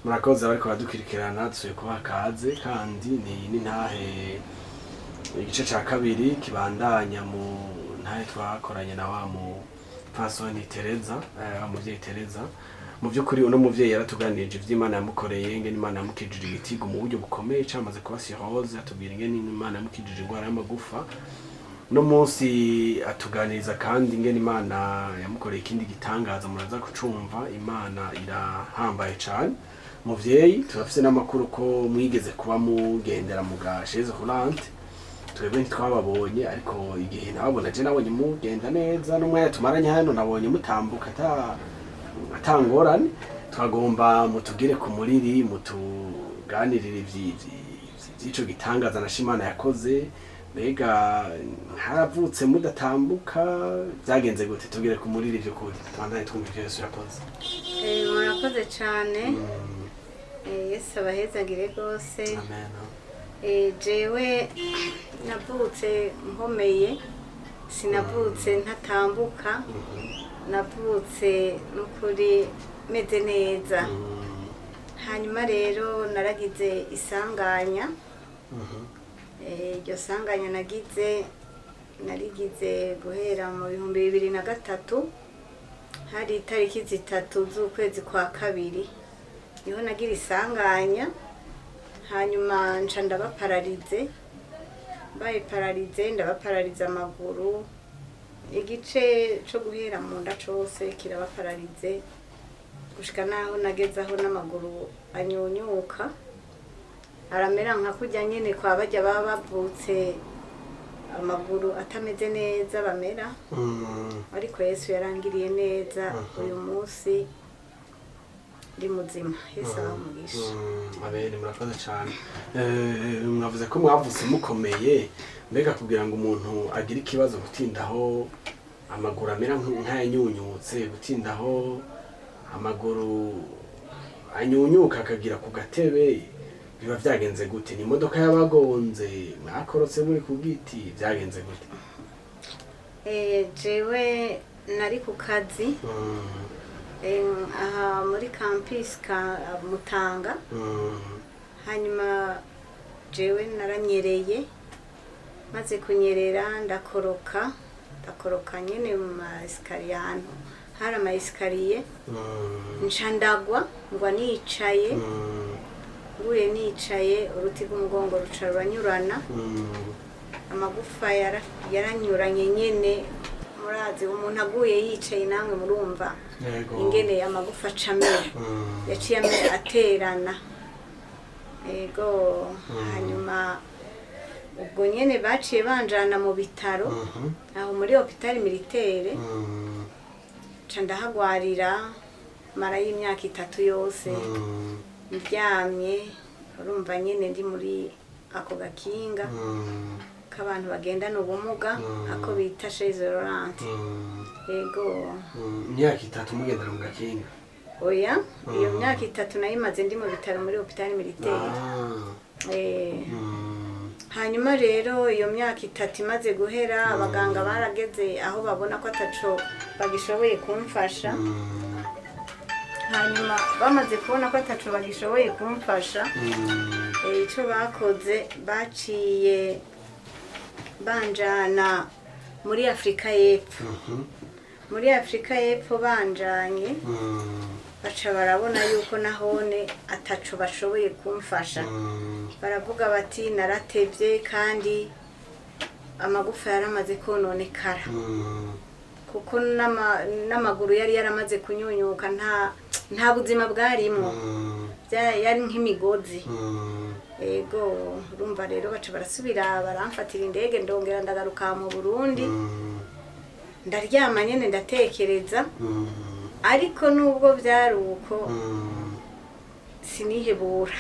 murakoze bariko baradukurikirana dusuye kubaha akaze kandi ni n'intahe igice ca kabiri kibandanya mu ntahe twakoranye na wa mupfasoni Tereza wa muvyeyi Tereza. Mu vy'ukuri uno muvyeyi yaratuganirije ivy'Imana yamukoreye, ingene Imana yamukijije igitigo mu buryo bukomeye camaze kuba cirrhose, atubwira ingene Imana yamukijije ingwara y'amagufa. No munsi atuganiriza kandi ingene Imana yamukoreye ikindi gitangaza, muraza kucumva. Imana irahambaye cane. Muvyeyi turafise n'amakuru ko mwigeze kuba mugendera mu gasheze Hollande, twebwe ntitwababonye ariko igihe nababona je nabonye mugenda neza, n'umwanya tumaranye hano nabonye mutambuka atangorane. Twagomba mutugire ku muriri, mutuganirire ivy'ico gitangaza na Imana yakoze. Mbega haravutse mudatambuka byagenze gute? Tugire ku muriri ivyo kuri twandanye twumva ivyo Yesu yakoze. Murakoze cane. Yesu abahezagire gose. Amen. Jewe navutse nkomeye, sinavutse ntatambuka, navutse n'ukuri meze neza. Hanyuma rero naragize isanganya. Iryo sanganya narigize guhera mu 2003, hari itariki 3 z'ukwezi kwa kabiri niho nagira isanganya. Hanyuma nca ndabapararize, ndabaparariza amaguru, igice co guhera mu nda cose kirabapararize gushika naho nagezaho n'amaguru anyunyuka, aramera nka kurya nyene kwa barya baba bavutse amaguru atameze neza bamera. Ariko Yesu yarangiriye neza, uyu munsi ndi muzima. Yesu abamugisha. Amen. Murakoze cane. Mwavuze ko mwavutse mukomeye, mbega kugira ngo umuntu agire ikibazo gutindaho amaguru amera nk'ayanyunyutse, gutindaho amaguru anyunyuka akagira ku gatebe, biba vyagenze gute? Ni imodoka yabagonze, mwakorotse muri ku giti, vyagenze gute? Jewe nari ku kazi aha muri campus ka Mutanga. Hanyuma jewe naranyereye, maze kunyerera ndakoroka nyene mu maesikariye, ahantu hari amaesikariye, nca ndagwa ngwa nicaye. Nguye nicaye uruti rw'umugongo ruca ruranyurana, amagufa yaranyuranye nyene. Murazi umuntu aguye yicaye namwe murumva ingene amagufa acamera, yaciye aterana. Ego. Hanyuma ubwo nyene baciye banjana mu bitaro, aho muri hôpital militaire, nca ndahagwarira marayo imyaka 3 yose ndyamye. Urumva nyene ndi muri ako gakinga k'abantu bagendana ubumuga, ako bita chaise roulante. Ego. Imyaka 3 mugendera mu gakinga? Oya, iyo myaka 3 nayimaze ndi mu bitaro muri hôpital militaire. Hanyuma rero iyo myaka 3 imaze guhera, abaganga barageze aho babona ko ataco bagishoboye kumfasha. Hanyuma bamaze kubona ko ataco bagishoboye kumfasha, ico bakoze baciye banjana muri Afrika y'Epfo. Muri Afrika y'Epfo banjanye, baca barabona yuko nahone ataco bashoboye kumfasha. Baravuga bati naratevye kandi amagufa yaramaze kononekara, kuko n'amaguru yari yaramaze kunyunyuka, nta buzima bwarimwo, yari nk'imigozi. Ego. Urumva rero baca barasubira baramfatira indege, ndongera ndagaruka mu Burundi. Ndaryama nyene ndatekereza, ariko nubwo vyari uko sinihebura.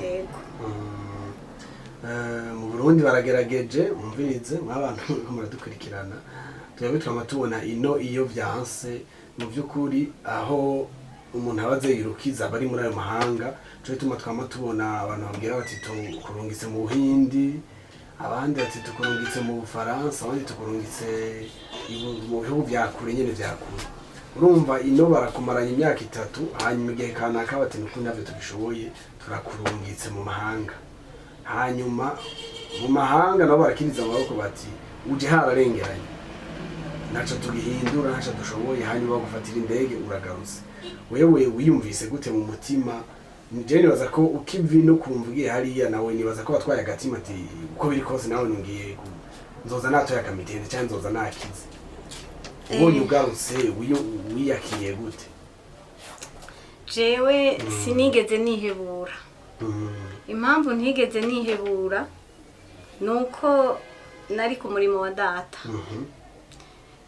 Ego. Mu Burundi baragerageje, umvirize mw'abantu muradukurikirana, twebwe twama tubona iyo vyanse. Mu vy'ukuri aho umuntu abaze yirukiza bari muri ayo mahanga, cyo bituma twama tubona abantu babwira bati tukurungitse mu Buhindi, abandi bati tukurungitse mu Bufaransa, abandi tukurungitse mu bihugu vya kure nyene vya kure. urumva ino barakumaranye imyaka 3 hanyuma igihe kanaka bati n'ukuri navyo tubishoboye turakurungitse mu mahanga, hanyuma mu mahanga nabo barakiriza amaboko bati uje hararengeranye naco tugihindura naco dushoboye, hanyuma bagufatira indege uragarutse. Wewe wiyumvise gute mu mutima? Je nibaza ko ukivi no kumva ugiye hariya nawe nibaza ko watwaye agatima ati uko biri kose nawe ngiye nzoza natoye akamitende cyangwa nzoza nakize. Ubonye ugarutse wiyakiye gute? Jewe sinigeze nihebura. Impamvu ntigeze nihebura nuko nari ku murimo wa data.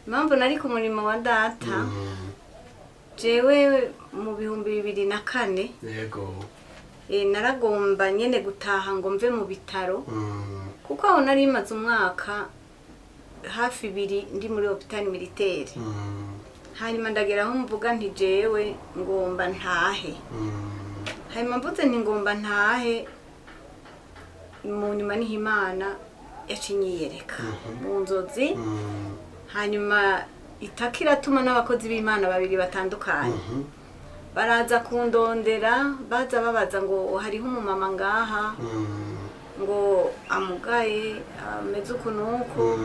Impamvu nari ku murimo wa data, jewe mu 2004 yego naragomba nyene gutaha ngo mve mu bitaro, kuko aho nari maze umwaka hafi 2 ndi muri hôpital militaire. Hanyuma ndagera aho mvuga nti jewe ngomba ntahe. Hanyuma mvuze nti ngomba ntahe, mu nyuma niho Imana yacinyiyereka mu nzozi. Hanyuma itakiratuma n'abakozi b'Imana 2 batandukanye baraza kundondera, baza babaza ngo hariho umumama ngaha ngo amugaye ameze ukunuko,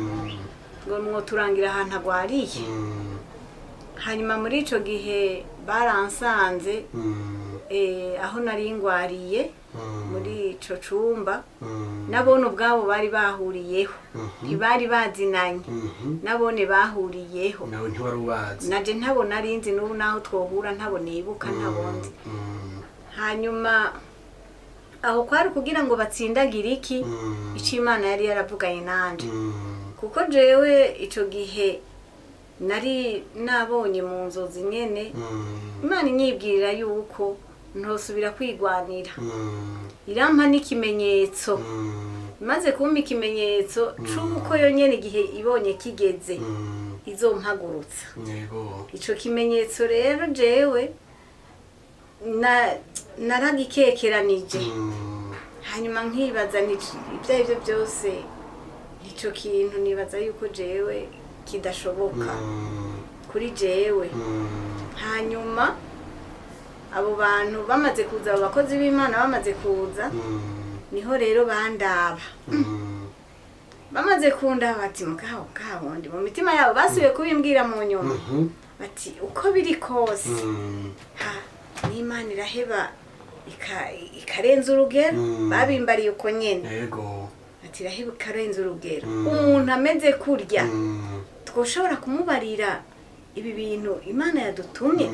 ngo mwoturangira ahantu agwariye. Hanyuma muri ico gihe baransanze aho nari ngwariye muri ico cumba, nabone ubwabo bari bahuriyeho, ntibari bazinanye, nabone bahuriyeho. nawe ntiwari ubazi? Naje ntabona arinzi n'ubu naho twohura ntabone ibuka ntabondi. Hanyuma aho kwari kugira ngo batsindagire iki ico Imana yari yaravuganye nanje, kuko jewe ico gihe nari nabonye mu nzozi nyene Imana inyibwirira yuko ntosubira kwigwanira, irampa n'ikimenyetso. Maze kumpa ikimenyetso c'uko yo nyene igihe ibonye kigeze izompagurutsa. Yego Ico kimenyetso rero jewe naragikekeranije. Hanyuma nkibaza ibyo byose ico kintu nibaza yuko jewe kidashoboka kuri jewe. Hanyuma abo bantu bamaze kuza, abo bakozi b'Imana bamaze kuza, niho rero bandaba. Bamaze kundaba bati mugabo ndi mu mitima yabo basubiye kubimbwira mu nyuma bati uko biri kose n'Imana iraheba ikarenza urugero. Babimbariye uko nyene, yego ati iraheba ikarenza urugero. Umuntu ameze kurya twoshobora kumubarira ibi bintu Imana yadutumye,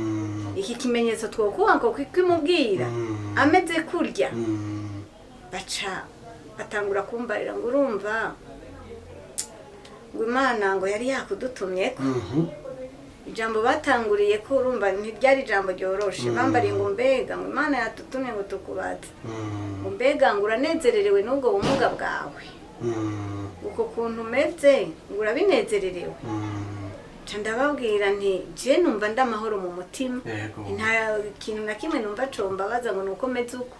iki kimenyetso twokuba ngo kwimubwira ameze kurya. Baca batangura kumbarira ngo urumva ngo Imana ngo yari yakudutumye ko. Ijambo batanguriye ko urumva ntiryari ijambo ryoroshe. Bambariye ngo mbega ngo Imana yatutumye ngo tukubaze, ngo mbega ngo uranezererewe n'ubwo bumuga bwawe, uko kuntu umeze ngo urabinezererewe. Ca ndababwira nti je numva ndamahoro mu mutima, nta kintu na kimwe numva comba baza ngo nuko meze uko.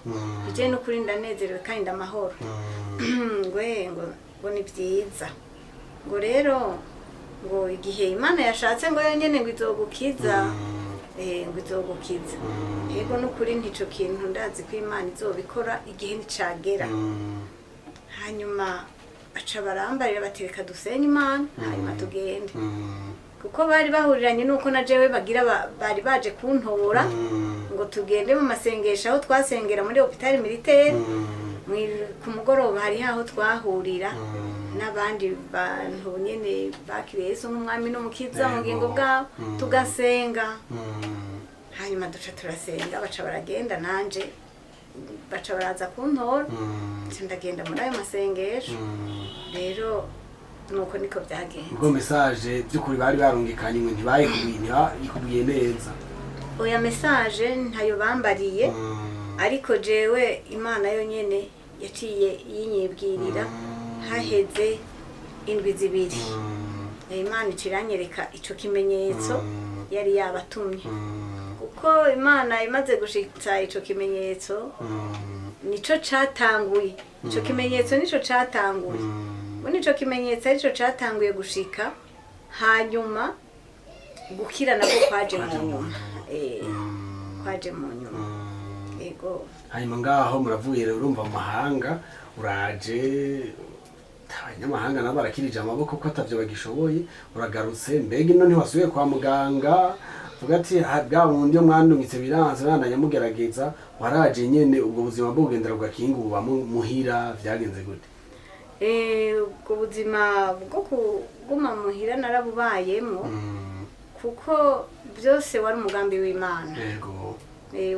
Je n'ukuri ndanezerewe kandi ndamahoro. ngo ni byiza, ngo rero ngo igihe Imana yashatse ngo yonyene ngo izogukiza, ngo izogukiza. Yego n'ukuri ntico kintu ndazi ko Imana izobikora igihe nicagera. Hanyuma aca barambarira batereka dusenye Imana hanyuma tugende, kuko bari bahuriranye nuko na jewe bagira bari baje kuntora ngo tugende mu masengesho aho twasengera muri hôpital militaire. Ku mugoroba hari aho twahurira n'abandi bantu nyene bakiriye Yesu nk'umwami n'umukiza mu ngingo bwabo, tugasenga. Hanyuma duca turasenga, baca baragenda, nanje baca baraza kuntora, ndagenda muri ayo masengesho. Rero nuko niko byagenze. ubwo message by'ukuri bari barungikanye ngo ntibayikubwiye neza? Oya, message ntayo bambariye, ariko jewe Imana yo nyene yaciye yinyibwirira haheze 2 indwi. Imana iciranyereka ico kimenyetso yari yabatumye, kuko Imana imaze gushitsa ico kimenyetso nico catanguye. Ico kimenyetso nico catanguye. Muri ico kimenyetso arico catanguye gushika. Hanyuma gukira nako kwaje mu nyuma kwaje mu nyuma yego. hanyuma ngaho muravuye rero urumva mu mahanga uraje abanyamahanga nabo barakirije amaboko ko atavyo bagishoboye uragarutse mbega ino ntiwasubiye kwa muganga vuga ati bwa bundi mwandungitse biranze nandanya mugerageza waraje nyene ubwo buzima bwo kugendera bwakinga ubu muhira vyagenze gute? Ubwo buzima bwo kuguma muhira narabubayemo kuko byose wari umugambi w'Imana. Yego.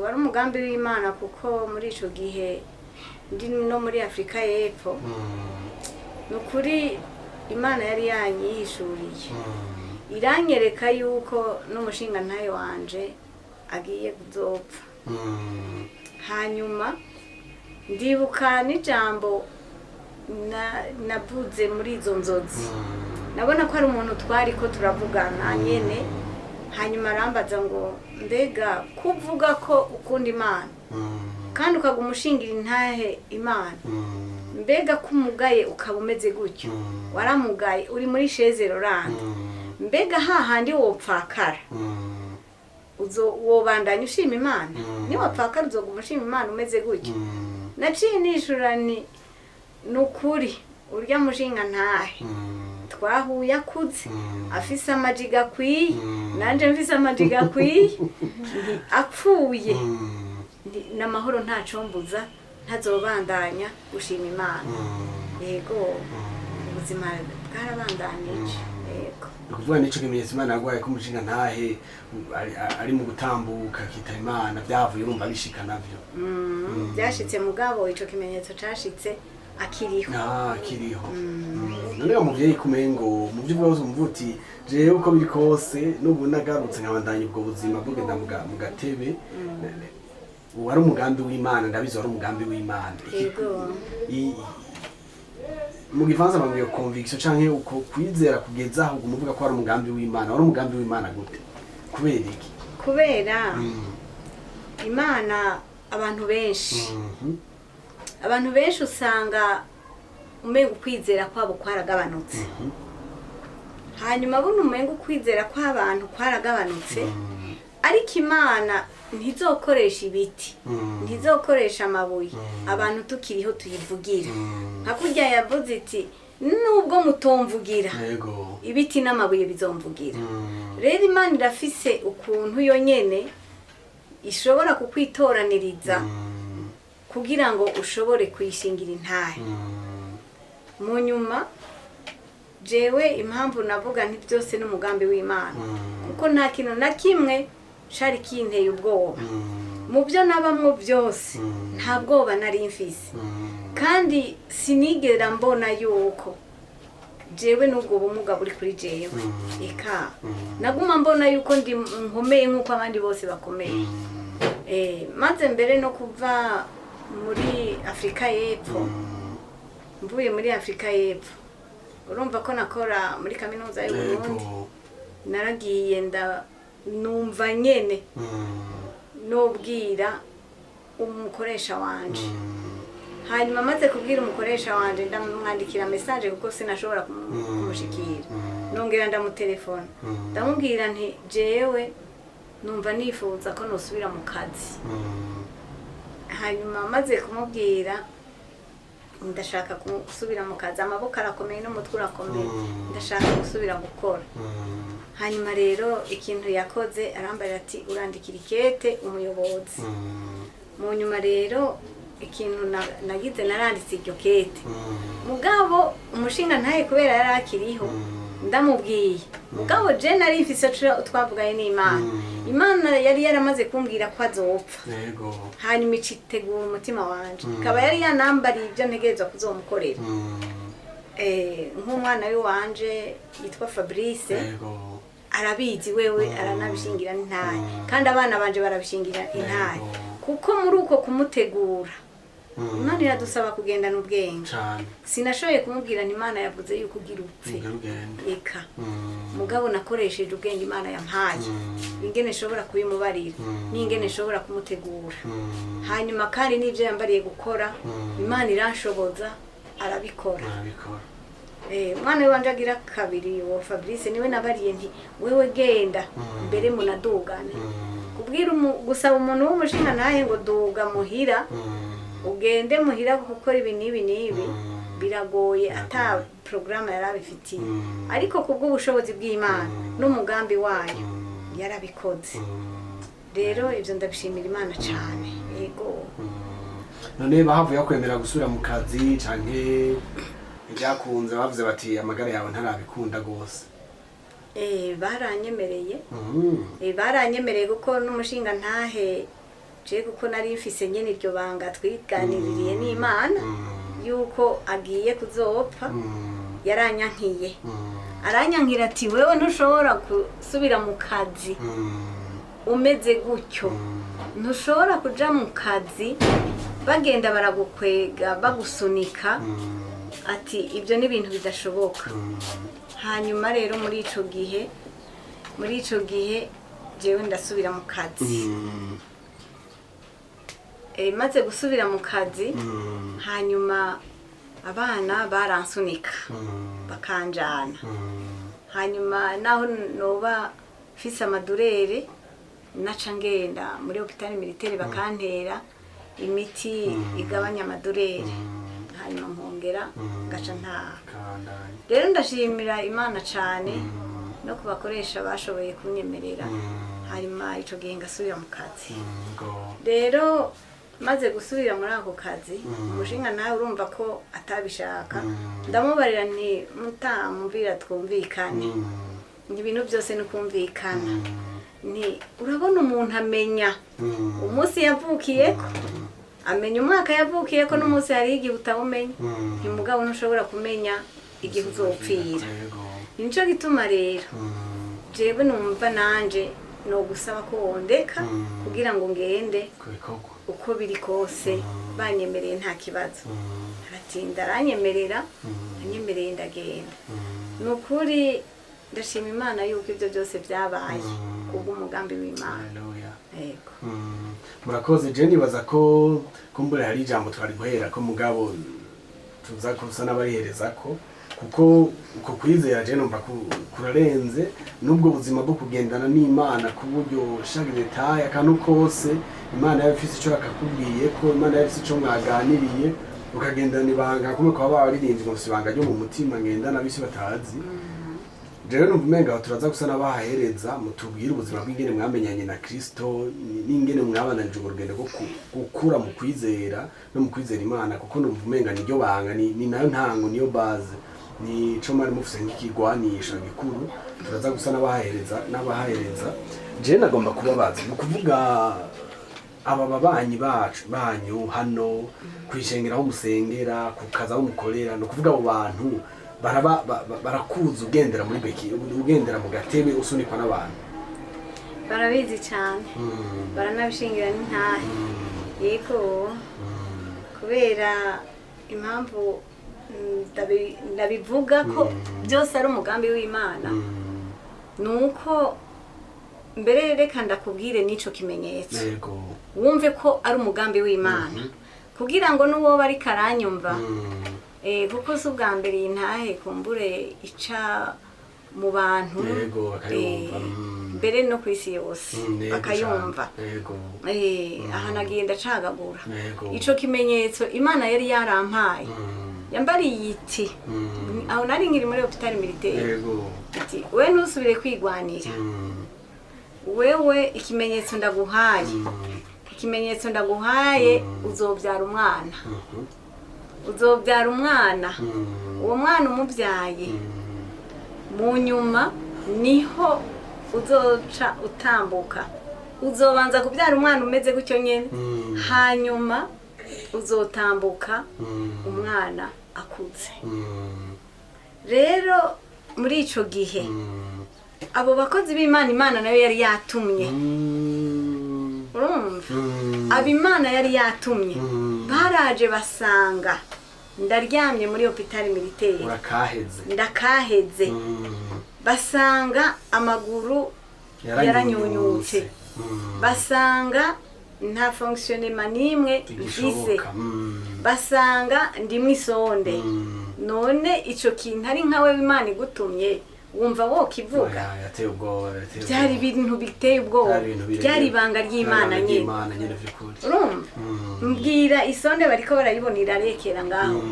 Wari umugambi w'Imana kuko muri ico gihe ndi no muri Afrika y'Epfo nukuri Imana yari yanyishuriye iranyereka yuko n'umushinga ntayo wanje agiye kuzopfa. Hanyuma ndibuka n'ijambo navuze muri izo nzozi nabona ko ari umuntu twari ko turavugana nyene, hanyuma arambaza ngo mbega kuvuga ko ukunda Imana kandi ukaguma ushingira intahe Imana, mbega ko umugaye ukaba umeze gutyo, waramugaye uri muri shezero randi, mbega hahandi wopfakara wobandanya ushima Imana? Niwapfakara uzoguma ushima Imana umeze gutyo? Naciye nishura nukuri urya mushinga ntahe twahuye akuze afise amajiga akwiye nanje mfise amajiga akwiye apfuye n'amahoro ntacombuza ntazobandanya gushima Imana. Yego ubuzima bwarabandanije. Yego ukuvuga nico kimenyetso Imana yagwaye ko umushinga ntahe ari mu gutambuka kita Imana byavuye urumva bishika navyo byashitse mugabo ico kimenyetso cashitse akiriho. Akiriho. None umuvyeyi kumengo mu byo bwose umuvuti je uko biri kose n'ubu nagarutse nkabandanya ubwo buzima bugenda mu gatebe wari umugambi w'Imana ndabizi wari umugambi w'Imana. Yego mu gifaransa bamwe conviction canke uko kwizera kugeza aho umuvuga ko ari umugambi w'Imana. Wari umugambi w'Imana gute? Kubera iki? Kubera Imana abantu benshi usanga umenga ukwizera kwabo kwaragabanutse. Hanyuma buno umenga ukwizera kw'abantu kwaragabanutse, ariko Imana ntizokoresha ibiti, ntizokoresha amabuye, abantu tukiriho tuyivugira. Nka kurya yavuze iti nubwo mutomvugira ibiti n'amabuye bizomvugira. Rero Imana irafise ukuntu yonyene ishobora kukwitoraniriza kugira ngo ushobore kuyishingira intahe. Mu nyuma jewe impamvu navuga nti byose n'umugambi w'Imana kuko nta kintu na kimwe cari kinteye ubwoba. Mu byo nabamwo byose nta bwoba nari mfise, kandi sinigera mbona yuko jewe n'ubwo bumuga buri kuri jewe. Eka naguma mbona yuko ndi nkomeye nk'uko abandi bose bakomeye. Maze mbere no kuva muri Afrika y'Epfo, mvuye muri Afrika y'Epfo urumva ko nakora muri kaminuza y'u Burundi, naragiye numva nyene nobwira umukoresha wanje. Hanyuma maze kubwira umukoresha wanje ndamwandikira message kuko sinashobora kumushikira, nongera ndamutelefona ndamubwira nti jewe numva nifuza ko nosubira mu kazi. Hanyuma maze kumubwira ndashaka gusubira mu kazi, amaboko arakomeye n'umutwe urakomeye, ndashaka gusubira gukora. Hanyuma rero ikintu yakoze arambarira ati urandikira ikete umuyobozi. Mu nyuma rero ikintu nagize naranditse iryo kete, mugabo umushinga ntaye kubera yari akiriho ndamubwiye, mugabo je nari mfise twavugaye n'Imana. Imana yari yaramaze kumbwira ko azopfa. Yego. Hanyuma icitegura umutima wanje, ikaba yari yanambariye ibyo ntegerezwa kuzomukorera. Nk'umwana wanje yitwa Fabrice. Yego. Arabizi wewe aranabishingira intahe, kandi abana banje barabishingira intahe. Kuko muri uko kumutegura Imana iradusaba kugendana ubwenge. Sinashoboye kumubwira nti Imana yavuze yuko ugira upfe. Eka mugabo nakoresheje ubwenge Imana yampaye, ingene nshobora kubimubarira n'ingene nshobora kumutegura. Hanyuma kandi n'ibyo yambariye gukora Imana iranshoboza arabikora. umwana wanje agira kabiri wo Fabrice niwe nabariye nti wewe genda mbere munadugane kubwira gusaba umuntu w'umushinga naye ngo duga muhira ugende muhira gukora ibi n'ibi biragoye ata programme yarabifitiye ariko kubw'ubushobozi bw'Imana n'umugambi wayo yarabikoze rero ivyo ndabishimira Imana cyane yego. None bahavuye kwemera gusubira mu kazi canke ibyakunze bavuze bati amagara yawe ntarabikunda gose? Baranyemereye baranyemereye kuko n'umushinga ntahe je kuko nari mfise nyene iryo banga twiganiririye n'Imana yuko agiye kuzopfa yaranyankiye aranyankira ati wewe ntushobora gusubira mu kazi umeze gutyo ntushobora kuja mu kazi bagenda baragukwega bagusunika ati ibyo ni ibintu bidashoboka. Hanyuma rero muri ico gihe jewe ndasubira mu kazi maze gusubira mu kazi hanyuma abana baransunika bakanjana hanyuma naho noba fise amadurere naca ngenda muri hôpital militaire bakantera imiti igabanya amadurere hanyuma nkongera ngaca ntaha. Rero ndashimira Imana cyane no kubakoresha bashoboye kunyemerera hanyuma ico gihe ngasubira mu kazi. Rero maze gusubira muri ako kazi umushinga nawe urumva ko atabishaka ndamubarira nti mutamvira twumvikane ibintu byose nukumvikana ni urabona umuntu amenya umunsi yavukiyeko amenya umwaka yavukiyeko n'umunsi hari igihe utabumenya ntimugabo ntushobora kumenya igihe uzopfira. Nico gituma rero jewe numva nanje no gusaba ko wondeka kugira ngo ngende uko biri kose banyemereye nta kibazo. Aratinda aranyemerera anyemereye ndagenda. Nukuri ndashima Imana yuko ibyo byose byabaye kubw'umugambi w'Imana. Yego. Murakoze je nibaza ko kumbure hari ijambo twari guhera ko mugabo tuza kusa n'abarihereza ko kuko uko kwizera je numva kurarenze nubwo buzima bwo kugendana n'Imana ku buryo chaque détail akantu kose Imana yabifise ico akakubwiye ko Imana yabifise ico mwaganiriye ukagendana ibanga kumwe kwa baririmbye ngo sibanga ryo mu mutima ngendana bisi batazi. Rero numva umenga aho turaza gusa n'abahereza mutubwira ubuzima bw'ingene mwamenyanye na Kristo n'ingene mwabananje urugendo rwo gukura mu kwizera no mu kwizera Imana kuko numva umenga niryo banga ni nayo ntango niyo base ni cyo mari mufise nk'ikigwanisha gikuru turaza gusa n'abahereza je nagomba kubabaza no kuvuga aba babanyi bacu banyu hano kwishengera aho musengera kukaza aho mukorera no kuvuga abo bantu barakuza ugendera muri beki ugendera mu gatebe usunikwa n'abantu barabizi cyane baranabishingira n'intahe yego kubera impamvu ndabivuga ko byose ari umugambi w'Imana nuko mbere reka ndakubwire n'ico kimenyetso wumve ko ari umugambi w'Imana kugira ngo n'uwo bari karanyumva kuko si ubwa mbere intahe kumbure ica mu bantu mbere no ku isi yose bakayumva aha nagiye ndacagagura ico kimenyetso Imana yari yarampaye yambariye iti aho nari nkiri muri hôpital militaire iti we ntusubire kwigwanira wewe ikimenyetso ndaguhaye uzobyara umwana uwo mwana umubyaye mu nyuma niho uzoca utambuka uzobanza kubyara umwana umeze gutyo nyene hanyuma uzotambuka umwana akuze. Rero muri ico gihe abo bakozi b'Imana Imana nayo yari yatumye urumva ab'Imana yari yatumye baraje basanga ndaryamye muri hôpital militaire ndakaheze basanga amaguru yaranyunyutse basanga nta fonctionnement n'imwe mfise, igishoboka basanga ndimwe isonde. None ico kintu ari nkawe Imana igutumye wumva wokivuga? yateye ubwoba, Byari ibintu biteye ubwoba, byari ibanga ry'Imana nyine. Urumva? Mbwira isonde bariko barayibona irarekera ngaho,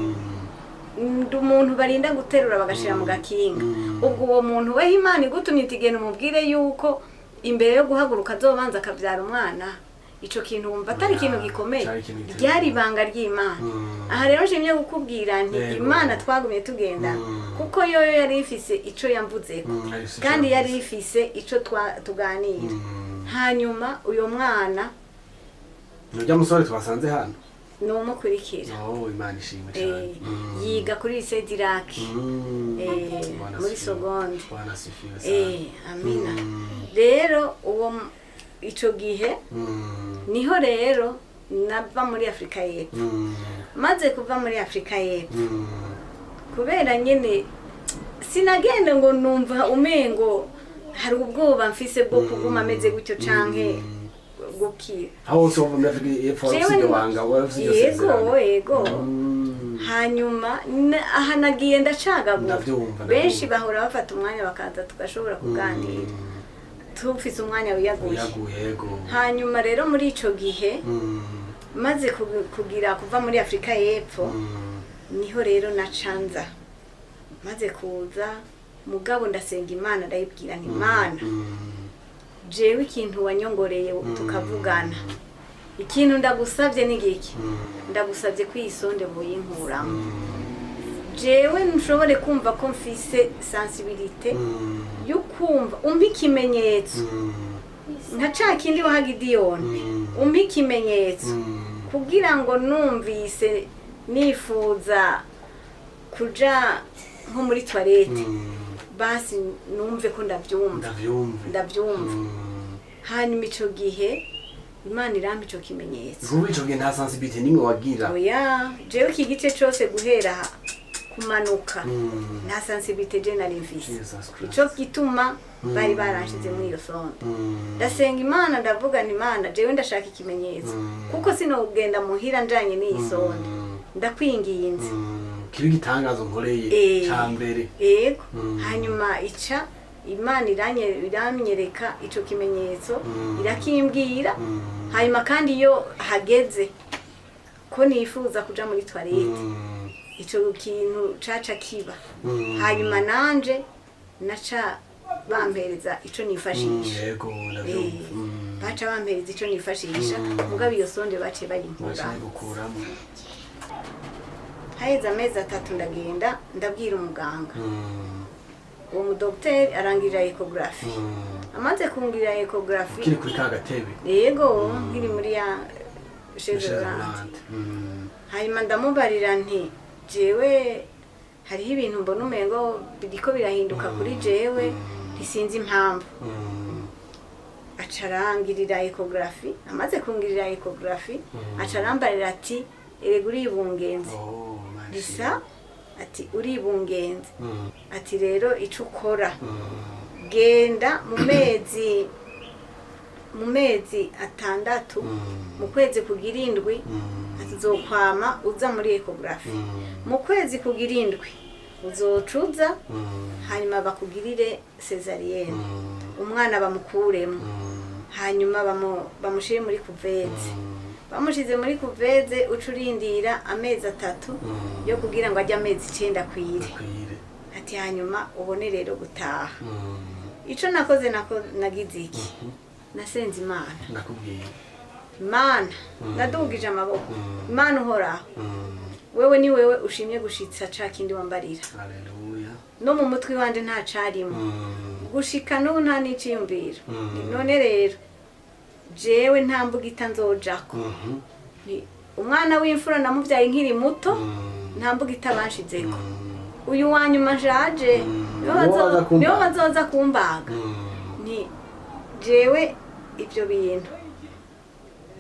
ndi umuntu barinda guterura bagashira mu gakinga. Ubwo uwo muntu we Imana igutumye itigena umubwire yuko imbere yo guhaguruka azobanza akabyara umwana, ico kintu wumva atari ikintu gikomeye? Ryari ibanga ry'Imana. Aha rero nshimye gukubwira nti Imana twagumye tugenda kuko yoyo yari ifise ico yamvuzeko kandi yari ifise ico tuganira. Hanyuma uyo mwana nujya musore twasanze hano numukurikira, Imana ishimwe cyane, yiga kuri lycée d'Irak muri seconde. Amina. Rero uwo ico gihe niho rero nava muri Afrika y'Epfo. Maze kuva muri Afrika y'Epfo kubera nyene sinagenda ngo numva umengo hari ubwoba mfise bwo kuguma ameze gutyo canke gukira. Aho so muri Afrika y'Epfo ufite wanga yego hanyuma aha nagiye ndacagagura. Benshi bahora bafata umwanya bakaza tugashobora kuganira tufise umwanya wiyaguye. Hanyuma rero muri ico gihe maze kugira kuva muri Afrika y'Epfo niho rero nacanza. Maze kuza mugabo ndasenga Imana, ndayibwira nti Imana, jewe ikintu wanyongoreye tukavugana, ikintu ndagusavye n'igiki, ndagusavye kwisonde boyinkuramo. Jewe nshobore kumva ko mfise sensibilité yo kumva umpa ikimenyetso nka ca kindi wa Gideyoni, umpa ikimenyetso kugira ngo numvise nifuza kuja nko muri toilette basi numve ko ndavyumva. Hanyuma ico gihe Imana irampa ico kimenyetso. Ubu ico gihe nta sensibilité nimwe wagira? Oya, jewe iki gice cose guhera kumanuka nta sensibilité je nari mfise. Ico gituma bari baranshize muri iyo sonde. Ndasenga Imana ndavuga nti Imana, jewe ndashaka ikimenyetso kuko sinogenda muhira njanye n'iyi sonde. Ndakwinginze kibi gitangazo nkoreye cyambere. Yego. Hanyuma ica Imana iranyereka ico kimenyetso, irakimbwira. Hanyuma kandi iyo hageze ko nifuza kuja muri toilette, ico kintu caca kiba. Hanyuma nanje naca bampereza ico nifashisha. Yego, ndavyumva. Baca bampereza ico nifashisha, mugabo iyo sonde bace bayinkura. Haheze amezi 3 ndagenda ndabwira umuganga. Uwo mudokiteri arangirira ecography. Amaze kungirira ecography kiri kuri ka gatebe. Yego, nkiri muri ya Chevrolet. Hanyuma ndamubarira nti jewe hariho ibintu mbona umengo biriko birahinduka kuri jewe ntisinzi impamvu. Acarangirira ecography. Amaze kungirira ecography acarambarira ati erega uribungenze. Bisa ati uribungenze. Ati rero ico ukora genda mu mezi 6 mu kwezi kugira 7 azokwama uza muri ecography. Mu kwezi kugira 7 uzocuza hanyuma bakugirire cesarienne, umwana bamukuremo, hanyuma bamushire muri kuveze. Bamushize muri kuveze ucurindira amezi 3 yo kugira ngo ajye amezi 9 kwire. Ati hanyuma ubone rero gutaha. Ico nakoze nagize iki? Nasenze Imana. Nakubwiye Imana, ndadugije amaboko. Imana uhoraho, wewe ni wewe ushimye gushitsa ca kindi wambarira. Haleluya. No mu mutwe wanje nta carimo. Gushika no nta n'iciyumvira. None rero jewe nta mbugita nzojako. Umwana w'imfura namuvyaye nkiri muto, nta mbugita banshizeko. Uyu wanyuma nshaje niyo bazoza kumbaga. Ni jewe ibyo bintu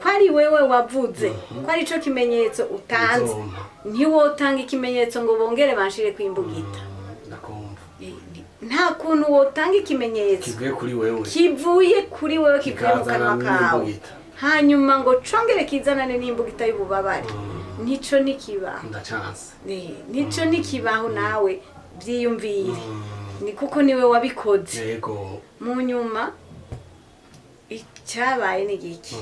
kwari wewe wavuze ko ari cyo kimenyetso utanze, ntiwotanga ikimenyetso ngo bongere banshire kwimbugita. Nta kuntu wotanga ikimenyetso kivuye kuri wewe kivuye mu kanwa kawe hanyuma ngo congere kizanane n'imbugita y'ububabare nico nikibaho ndacanse nico nikibaho nawe byiyumvire ni kuko niwe wabikoze yego mu nyuma icyabaye ni giki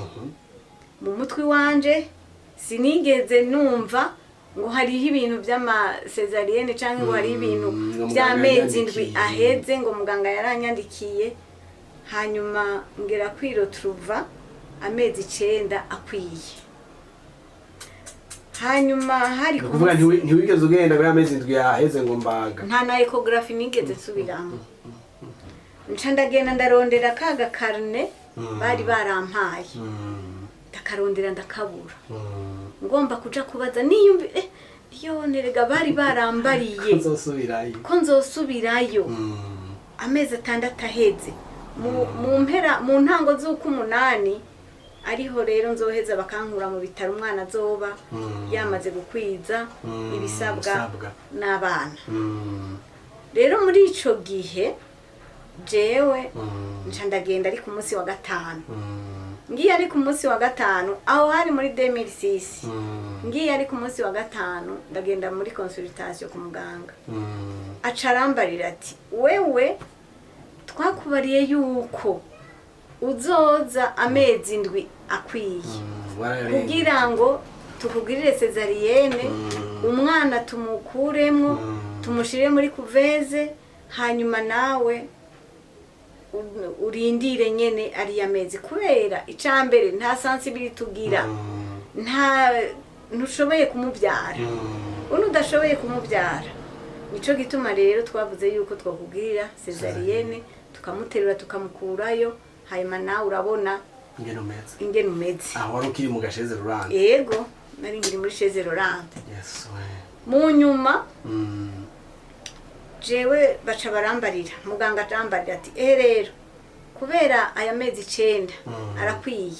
mu mutwe wanje sinigeze numva ngo hariho ibintu by'amasezariyene cyangwa ngo hariho ibintu by'amezi indwi aheze ngo muganga yaranyandikiye hanyuma ngera kwirotruva amezi 9 akwiye hanyuma hari kuvuga ntiwigeze ugenda ngo amezi indwi yaheze ngo mbaga nta na ecography nigeze nsubiramo nca ndagenda ndarondera kaga karne bari barampaye ndakarondera ndakabura ngomba kuja kubaza niyumbi nerega bari barambariye ko nzosubirayo amezi 6 aheze mu ntango z'uko 8 ariho rero nzoheza bakankura mu bitaro umwana azoba yamaze gukwiza ibisabwa n'abana rero muri ico gihe jewe nca ndagenda ari ku munsi wa 5 ngiye ari ku munsi wa 5 aho hari muri 2006 ngiye ari ku munsi wa 5 ndagenda muri consultation ku muganga acarambarira ati wewe twakubariye yuko uzoza amezi indwi akwiye kugira ngo tukugirire cesarienne umwana tumukuremwo tumushire muri kuveze hanyuma nawe urindire nyene ari amezi kubera icambere nta sensibility tugira ntushoboye kumubyara udashoboye kumubyara nico gituma rero twavuze yuko twakugirira cesarienne tukamuterura tukamukurayo hanyuma nawe urabona ingene umeze aho wari ukiri mu gasheze rurande yego nari ngiri muri sheze rurande yes mu nyuma jewe baca barambarira muganga atambarira ati rero kubera aya mezi 9 arakwiye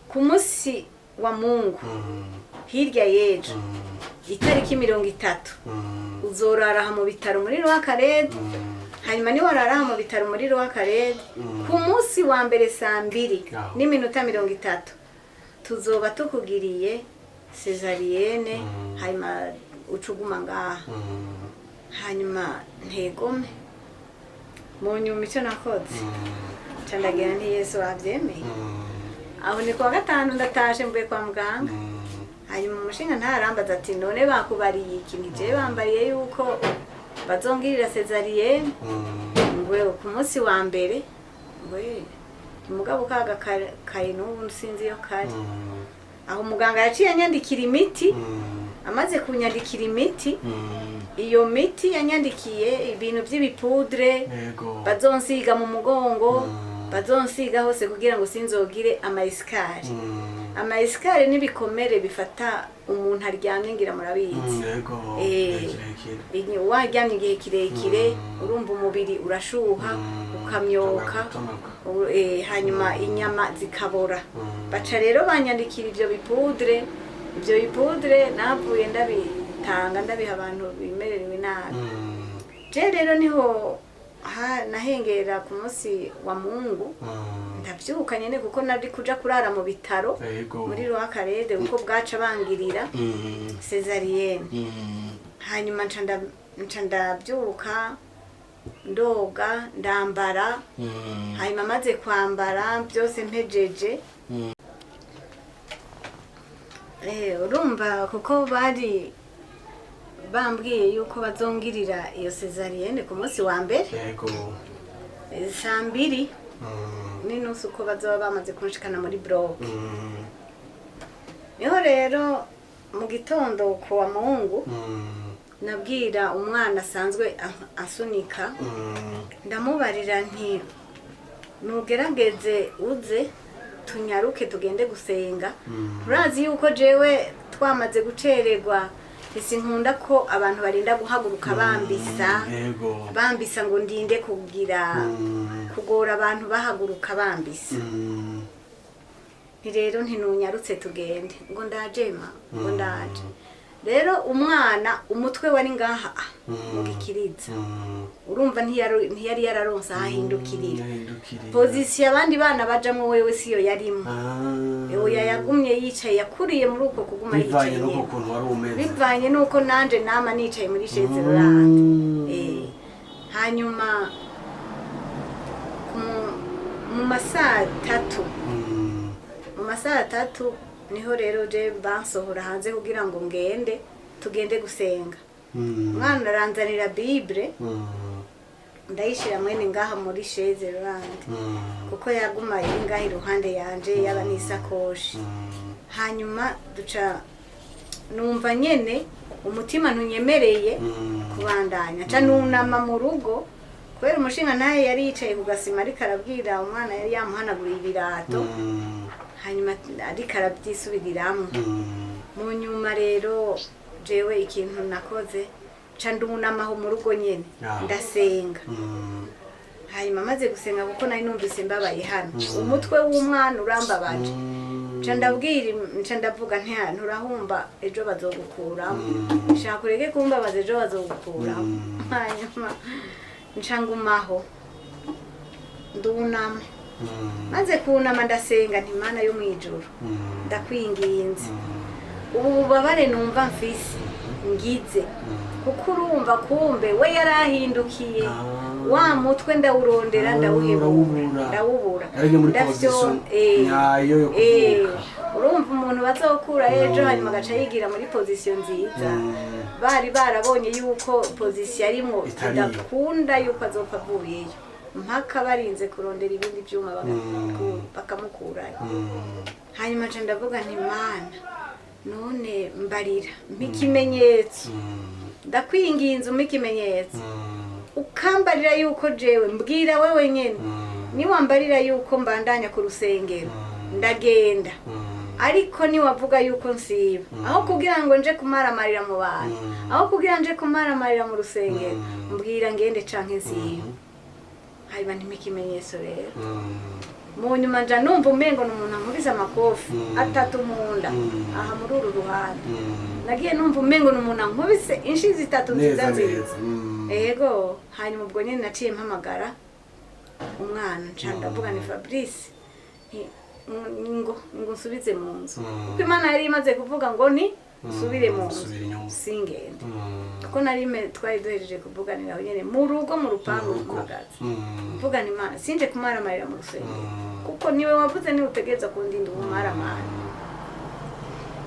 ku munsi wa Mungu hirya yejo itariki 30 uzorara mu bitaro muri Rwakarede hanyuma ni warara mu bitaro muri Rwakarede ku munsi wa mbere saa 2 n'iminota 30 tuzoba tukugiriye cesarienne hanyuma ucuguma ngaha hanyuma ntegome mu nyuma icyo nakoze candagera nti Yesu wabyemeye aho ni kwa 5 ndatashe mvuye kwa muganga hanyuma umushinga ntarambaza ati none bakubariye iki nije bambariye yuko bazongirira cesarienne ngwe ku munsi wa mbere ngwe umugabo kaga kaye n'ubu sinzi yo kare aho muganga yaciye anyandikira imiti amaze kunyandikira imiti iyo miti yanyandikiye ibintu by'ibipudre bazonsiga mu mugongo bazonsiga hose kugira ngo sinzogire amaiskari amaiskari nibikomere bifata umuntu aryamye ngira murabizi waryamye igihe kirekire urumva umubiri urashuha ukamyoka hanyuma inyama zikabora baca rero banyandikira ibyo bipudre navuye ndabitanga ndabiha abantu bimererewe nabi je rero niho nahengera ku munsi wa Mungu ndabyuka nyene kuko nari kuja kurara mu bitaro muri Rwakarede uko bwaca bangirira cesarienne hanyuma nca ndabyuka ndoga ndambara hanyuma maze kwambara byose mpejeje urumva kuko bari bambwiye yuko bazongirira iyo cesarienne ku munsi wa mbere saa 2 n'inusu uko bazoba bamaze kunshikana muri bloc niho rero mu gitondo ku wa Mungu nabwira umwana asanzwe asunika ndamubarira nti nugerageze uze tunyaruke tugende gusenga urazi yuko jewe twamaze gucererwa nkunda ko abantu barinda guhaguruka bambisa ngo ndinde kugora abantu bahaguruka bambisa ni rero ntinunyarutse tugende ngo ndajema ngo ndaje rero umwana umutwe wari ngaha mu gikiriza urumva ntiyari yararonse ahahindukirira pozisiyo abandi bana bajamwo wewe siyo yarimo oya yagumye yicaye yakuriye muri uko kuguma yicaye bivanye nuko nanje nama nicaye muri sheze rurande hanyuma mu masaha 3 niho rero je bansohora hanze kugira ngo tugende gusenga umwana aranzanira bible ndayishira mwene ngaha muri sheze rurande kuko yaguma iri ngaha iruhande yanje yaba n'isakoshi hanyuma duca numva nyene umutima ntunyemereye kubandanya ca nunama mu rugo kubera umushinga naye yari yicaye ku gasima ariko arabwira umwana yari yamuhanaguriye ibirato hanyuma ariko arabyisubiriramwo mu nyuma rero jewe ikintu nakoze ca ndunamaho mu rugo nyene ndasenga hanyuma maze gusenga kuko nari numvise mbabaye hano umutwe w'umwana urambabaje ca ndavuga nturahumba ejo bazogukuramo nshaka ureke kumbabaza ejo bazogukuramo hanyuma nca ngumaho ndunama maze kunama ndasenga nti Mana yo mwijuru ndakwinginze ubu bubabare numva mfise ngize kuko urumva kumbe we yarahindukiye wa mutwe ndawurondera ndawubura urumva umuntu bazokura ejo hanyuma agaca yigira muri pozisiyo nziza bari barabonye yuko pozisiyo arimo idakunda yuko azopfa avuyeyo mpaka barinze kurondera ibindi byuma bakamukurayo hanyuma nca ndavuga nti Mana none mbarira mpikimenyetso ndakwinginze umpikimenyetso ukambarira yuko jewe mbwira wewe nyene niwambarira yuko mbandanya ku rusengero ndagenda ariko niwavuga yuko nsiba aho kugira ngo nje kumaramarira mu bantu aho kugira nje kumaramarira mu rusengero mbwira ngende canke nsiba hanyuma ntimpikimenyetso rero mu nyuma nja numva umengo n'umuntu ankubise amakofi 3 munda aha muri uru ruhande nagiye numva umengo n'umuntu ankubise inshizi 3 nziza nziza ego hanyuma ubwo nyene naciye mpamagara umwana nca ndavuga ni Fabrice ngo nsubize mu nzu kuko Imana yari imaze kuvuga ngo ni usubire mu nzu singende kuko twari duhejeje kuvuganira aho nyene mu rugo mu rupangu rw'agazi mvuga ni Imana sinje kumaramarira mu rusengero kuko niwe wavuze ni utegereza kundinda umumaramara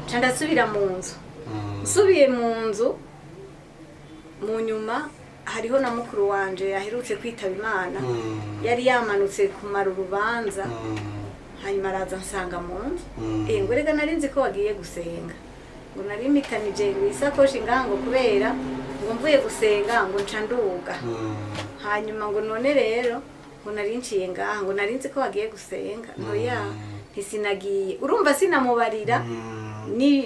nca ndasubira mu nzu nsubiye mu nzu mu nyuma hariho na mukuru wanje yaherutse kwitaba Imana yari yamanutse kumara urubanza hanyuma araza nsanga mu nzu ngo rega narinzi ko wagiye gusenga ngo nari mitanije isakoshi ngango kubera ngo mvuye gusenga ngo nca nduga hanyuma ngo none rero ngo narinciye ngaha ngo narinzi ko wagiye gusenga noya ntisinagiye urumva sinamubarira ni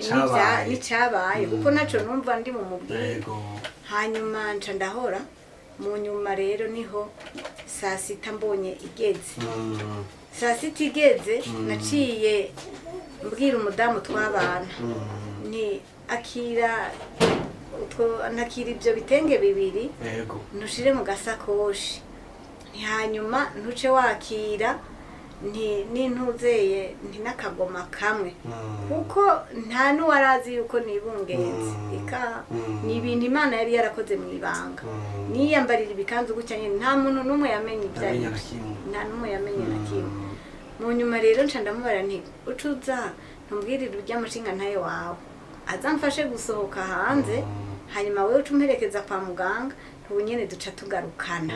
cyabaye kuko naco numva ndi mu mubwire hanyuma nca ndahora mu nyuma rero niho saa 6 mbonye igeze saa 6 igeze naciye mbwira umudamu twabana ni nakira ibyo bitenge bibiri ntushire mu gasakoshi hanyuma ntuce wakira n'intuzeye n'akagoma kamwe kuko nta n'uwarazi yuko nibungenze ni ibintu Imana yari yarakoze mu ibanga niyambarira ibikanzu gutya nyine nta muntu n'umwe yamenye ibyo ari nta n'umwe yamenye na kimwe mu nyuma rero nca ndamubara nti ucuza ntumbwirire uryamushinga ntaye wawe azamfashe gusohoka hanze hanyuma wewe ucumperekeza kwa muganga ubu nyene duca tugarukana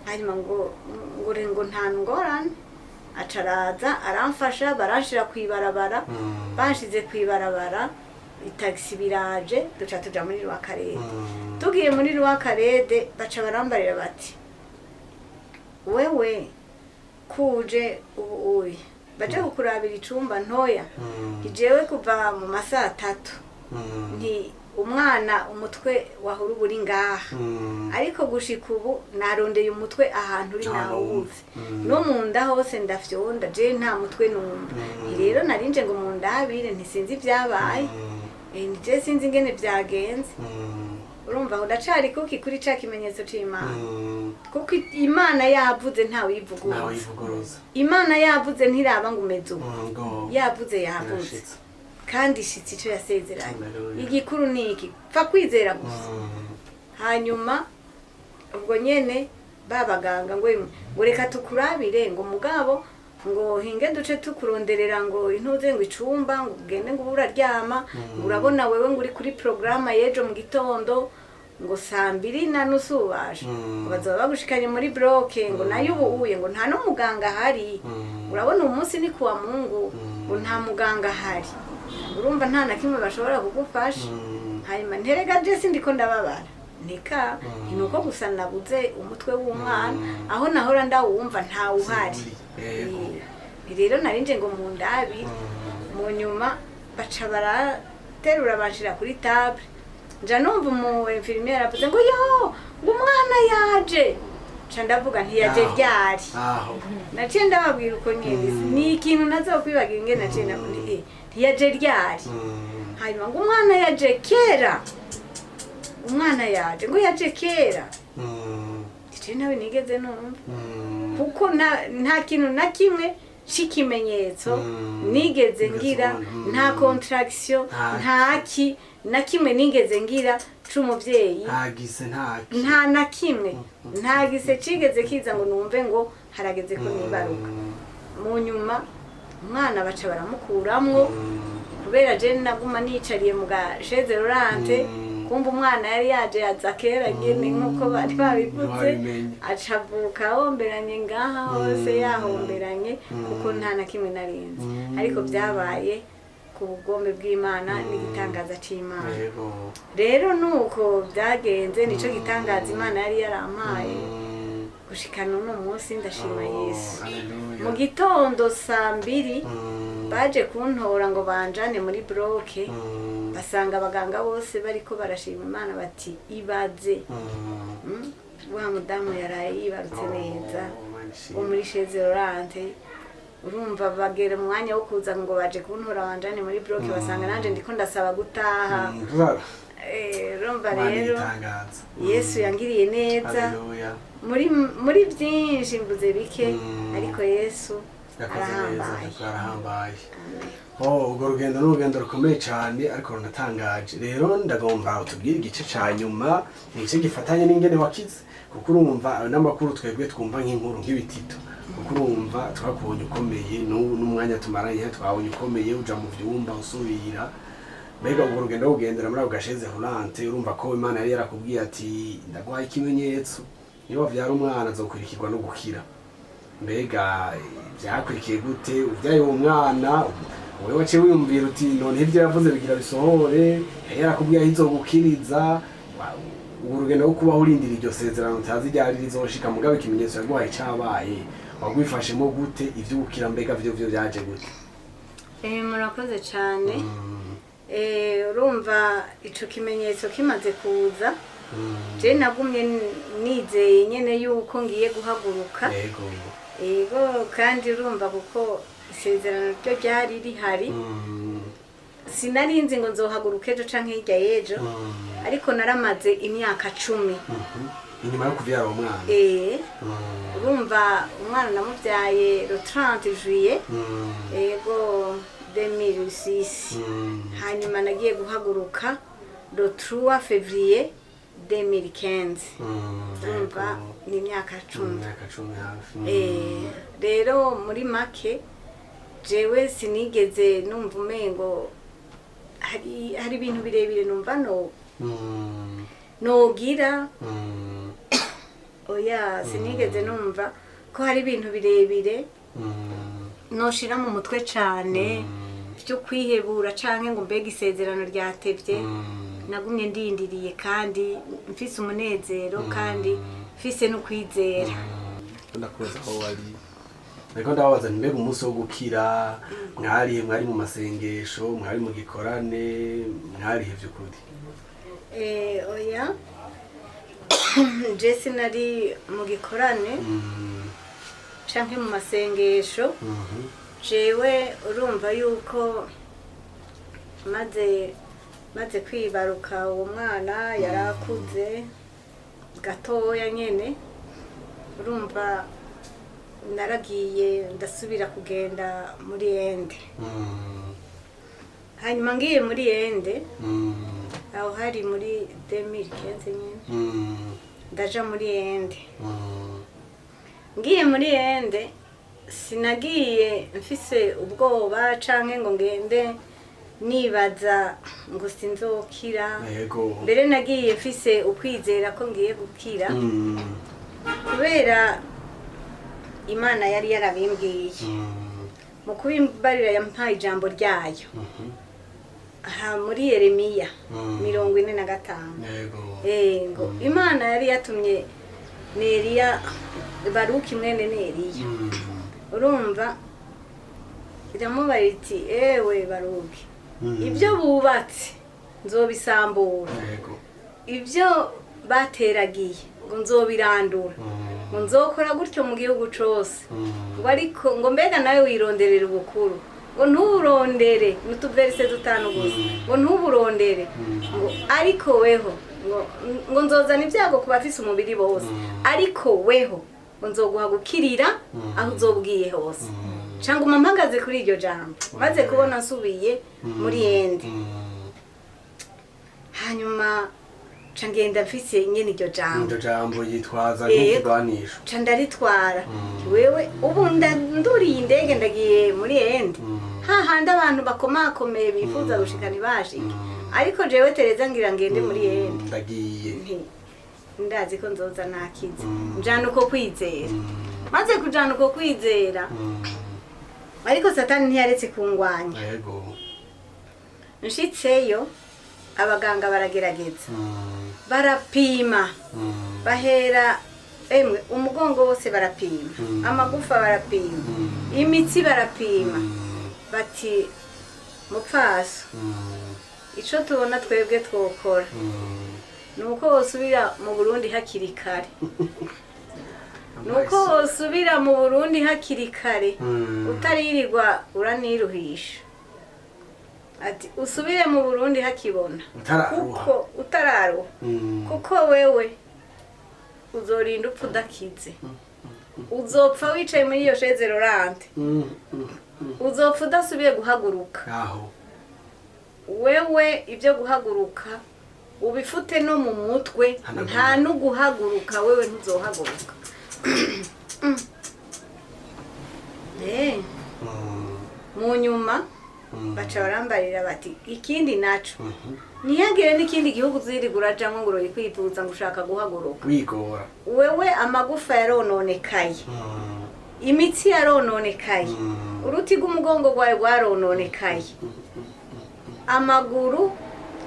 hanyuma ngo nta ngorane acaraza aramfasha baranshira kwibarabara banshize kwibarabara itaxi biraje duca tuja muri Rwakarede tugiye muri Rwakarede baca barambarira bati wewe kuje ubu baje kukurabira icumba ntoya ijewe kuva mu masaha 3 nti umwana umutwe wahuru buri ngaha ariko gushika ubu narondeye umutwe ahantu uri nawuzi no munda hose ndafyonda je nta mutwe numva rero narinje ngo mundabire ntisinzi byabaye nije sinzi ingene vyagenze urumva aho ndacari kuki kuri ca kimenyetso c'Imana kuko Imana yavuze ntawe yivuguruza Imana yavuze ntiraba ngo umeze ubu yavuze yavuze kandi ishitsi ico yasezeranye igikuru niki pfa kwizera gusa hanyuma ubwo nyene babaganga ngo reka tukurabire ngo mugabo ngo hinge duce tukuronderera ngo intuze ngo icumba ngo ugende ngo uraryama ngo urabona wewe ngo uri kuri programa yejo mu gitondo ngo 2:30 ubasha bazoba bagushikanye muri bloke ngo nayo ubuye ngo nta no muganga hari urabona umunsi ni kuwa Mungu ngo nta muganga hari urumva nta na kimwe bashobora kugufasha hanyuma nterega je sindiko ndababara nika inuko gusa nabuze umutwe w'umwana aho nahora ndawumva nta uhari rero narinje ngo mu ndabi mu nyuma baca baraterura banshira kuri table nja numva umu infirmiere avuze ngo yo umwana yaje ca ndavuga ntiyaje ryari naciye ndababwira uko nyene ni ikintu nazokwibagira ingene naciye navuga ntiyaje ryari hanyuma ngo umwana yaje kera umwana yaje ngo yaje kera icyo nawe nigeze numva kuko nta kintu na kimwe c'ikimenyetso nigeze ngira nta contraction ntaki na kimwe nigeze ngira c'umuvyeyi nta na kimwe ntagise cigeze kiza ngo numve ngo harageze ko nibaruka mu nyuma umwana baca baramukuramwo kubera je naguma nicariye mu gasheze Laurent kumva umwana yari yaje aza kera nyene nkuko bari babivuze acavuka homberanye ngaha hose yahomberanye kuko nta na kimwe narinzi ariko byabaye ku bugombe bw'Imana n'igitangaza c'Imana rero nuko byagenze nico gitangaza Imana yari yarampaye gushikana uno munsi ndashima Yesu mu gitondo 2:00 baje kuntora ngo banjane muri bloke basanga abaganga bose bariko barashima Imana bati ibaze wa mudamu yaraye yibarutse neza wo muri Chez Laurent urumva bagera umwanya wo kuza ngo baje kuntora banjane muri bloke basanga nanje ndiko ndasaba gutaha urumva rero Yesu yangiriye neza muri byinshi mvuze bike ariko Yesu arahambaye urwo rugendo n'urugendo rukomeye cyane ariko runatangaje rero ndagomba utubwire igice ca nyuma igice gifatanye n'ingene wakize kuko urumva n'amakuru twebwe twumva nk'inkuru nk'ibitito kuko urumva twakubonye ukomeye n'umwanya tumaranye twabonye ukomeye uja mu vyumba usubira mbega urwo rugendo rugendera muri ako gasheze Laurent urumva ko Imana yari yarakubwiye ati ndaguhaye ikimenyetso niba wavyara umwana azokurikirwa no gukira mbega byakurikiye gute uvyaye uwo mwana wewe waciye wiyumvira uti none ivyo yavuze bigira bisohore yarakubwiye aho izogukiriza urugendo rwo kubaho urindira iryo sezerano utazi ryari rizoshika mugabo ikimenyetso yaguhaye cabaye wagwifashemo gute ivyo gukira mbega vyo vyaje gute murakoze cyane urumva ico kimenyetso kimaze kuza je nagumye nizeye nyene yuko ngiye guhaguruka yego kandi urumva kuko isezerano ryo ryari rihari sinarinzi ngo nzohaguruka ejo canke hirya y'ejo ariko naramaze imyaka 10 inyuma yo kuvyara uwo mwana urumva umwana namuvyaye le 30 juillet yego 2006 hanyuma nagiye guhaguruka le 3 février 2015 urumva ni imyaka 10 rero muri make jewe sinigeze numva umengo hari ibintu birebire numva nogira oya sinigeze numva ko hari ibintu birebire noshira mu mutwe cane byo kwihebura canke ngo mbega isezerano ryatevye nagumye ndindiriye kandi mfise umunezero kandi mfise no kwizera ndakubaza ko wari ariko ndabaza mbega umunsi wo gukira mwari mu masengesho mwari mu gikorane mwarihe by'ukuri oya Jesse nari mu gikorane canke mu masengesho jewe urumva yuko maze maze kwibaruka uwo mwana yarakuze gatoya nyene, urumva naragiye ndasubira kugenda muri ende. Hanyuma ngiye muri ende, aho hari muri 2015 nyene, ndaja muri ende. Ngiye muri ende sinagiye mfise ubwoba canke ngo ngende nibaza ngo sinzokira. Mbere nagiye mfise ukwizera ko ngiye gukira, kubera Imana yari yarabimbwiye. Mu kubimbarira yampaye ijambo ryayo. Aha muri Yeremiya 45. Ngo Imana yari yatumye Neriya, Baruki mwene Neriya. Urumva iramubaye iti ewe Baruki, ibyo bubatse nzobisambura, ibyo bateragiye ngo nzobirandura, ngo nzokora gutyo mu gihugu cose. Ngo ariko ngo mbega nawe wironderera ubukuru, ngo ntuburondere n'utuverse dutanu gusa, ngo ntuburondere, ngo ariko weho ngo nzozana ibyago ku bafise umubiri bose, ariko weho ngo nzoguha gukirira aho uzobwiye hose. Canguma mpagaze kuri iryo jambo, maze kubona nsubiye muri ende. Hanyuma ngenda mfise nyene iryo jambo. Iryo jambo yitwaza nk'ikiganisho. Ndaritwara. Wewe ubu nduriye indege ndagiye muri ende. Hahandi abantu bakomakomeye bifuza gushikana ibashike. Ariko jewe Tereza ngira ngende muri ende. Ndagiye. Ndazi ko nzoza nakize. Njana uko kwizera. Maze kujana uko kwizera. Ariko Satani ntiyaretse kungwanya. Yego. Nshitseyo abaganga baragerageza. Barapima. Bahera emwe umugongo wose barapima. Amagufa barapima. Imitsi barapima. Bati mupfaso. Ico tubona twebwe twokora. Nuko wosubira mu Burundi hakiri kare. Nuko wosubira mu Burundi hakiri kare. Utaririrwa uraniruhisha. Ati usubire mu Burundi hakibona. Kuko utararuha. Kuko wewe uzorinda upfa udakize. Uzopfa wicaye muri iyo chaise roulante. Uzopfa udasubiye guhaguruka. Aho. Wewe ibyo guhaguruka ubifute no mu mutwe, nta no guhaguruka wewe ntuzohaguruka. Mu nyuma baca barambarira bati ikindi naco ntiyagire n'ikindi gihugu zirigura jamwe ngo urikwifuza ngo ushaka guhaguruka. Wigora. Wewe amagufa yarononekaye. Imitsi yarononekaye. Uruti rw'umugongo rwawe rwarononekaye. Amaguru